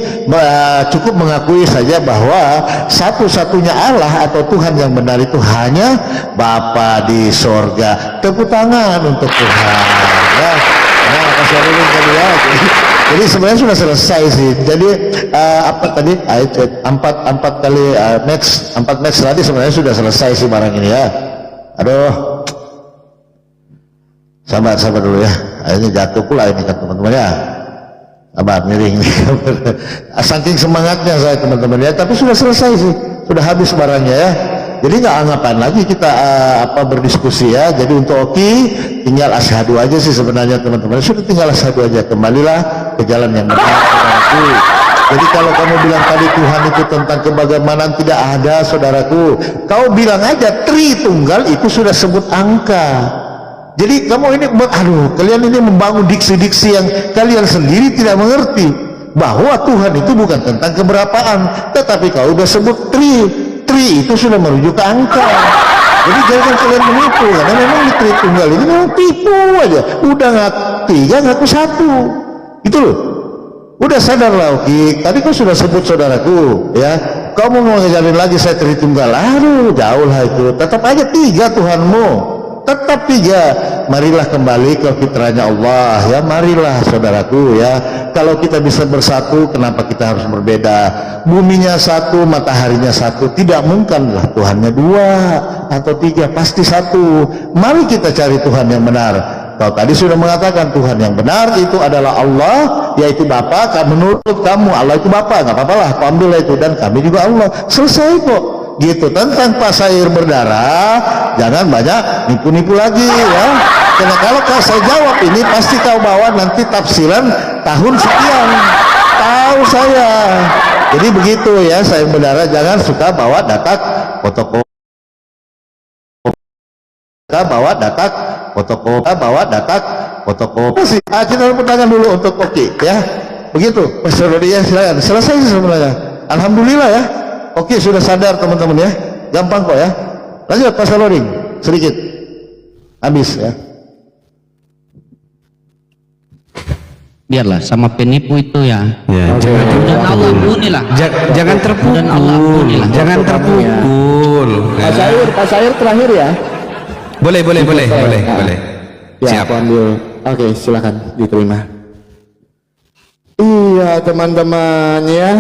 Speaker 3: cukup mengakui saja bahwa satu-satunya Allah atau Tuhan yang benar itu hanya Bapa di sorga. Tepuk tangan untuk Tuhan ya. Nah, kasih dulu ya. Jadi sebenarnya sudah selesai sih. Jadi apa tadi? Empat kali match tadi sebenarnya sudah selesai sih barang ini ya. Aduh, sabar dulu ya. Ini jatuh pula ini kan teman-teman ya. Sabar, miring nih. Saking semangatnya saya teman-teman ya. Tapi sudah selesai sih. Sudah habis barangnya ya. Jadi nggak anggapan lagi kita berdiskusi ya. Jadi untuk Oki tinggal asyhadu aja sih sebenarnya teman-teman. Sudah tinggal asyhadu aja, kembalilah ke jalan yang benar saudaraku. Jadi kalau kamu bilang tadi Tuhan itu tentang kebagaimana tidak ada saudaraku, kau bilang aja Tritunggal itu sudah sebut angka. Jadi kamu ini kalian ini membangun diksi-diksi yang kalian sendiri tidak mengerti bahwa Tuhan itu bukan tentang keberapaan, tetapi kau udah sebut Tri itu sudah merujuk ke angka. Jadi jangan kalian menipu, karena memang di Tritunggal ini memang tipu aja. Udah ngaku 3 ngaku 1 itu loh. Udah sadar lah Oki, tadi kau sudah sebut saudaraku ya. Kamu mau ngejalin lagi saya Tritunggal, jauh lah itu. Tetap aja 3 Tuhanmu, tetap 3. Marilah kembali ke fitrahnya Allah ya. Marilah saudaraku ya. Kalau kita bisa bersatu, kenapa kita harus berbeda? Buminya satu, mataharinya satu, tidak mungkin lah Tuhannya 2 atau 3, pasti 1. Mari kita cari Tuhan yang benar. Kau tadi sudah mengatakan Tuhan yang benar itu adalah Allah, yaitu Bapa. Menurut kamu Allah itu Bapa, nggak apa-apa lah, kau ambil itu, dan kami juga Allah. Selesai kok. Gitu. Tentang pasair berdarah jangan banyak nipu-nipu lagi ya. Karena kalau saya jawab ini pasti kau bawa nanti tafsiran tahun sekian, tahu saya. Jadi begitu ya, sair berdarah jangan suka bawa data fotokopi, fotokopi. Kita pertanyaan dulu untuk Oki ya. Begitu Mas Rodia, silakan. Selesai sebenarnya. Alhamdulillah ya. Oke, sudah sadar teman-teman ya. Gampang kok ya. Lanjut Pak Saloring sedikit. Habis ya.
Speaker 4: Biarlah sama penipu itu ya. Dan Allah ampuni lah.
Speaker 2: Jangan terpukul.
Speaker 4: Dan Allah ampuni lah.
Speaker 2: Jangan terpukul.
Speaker 1: Pak Sair terakhir ya.
Speaker 2: Boleh.
Speaker 1: Ya,
Speaker 2: Siap.
Speaker 1: aku ambil. Oke, silakan diterima. Iya teman-teman ya.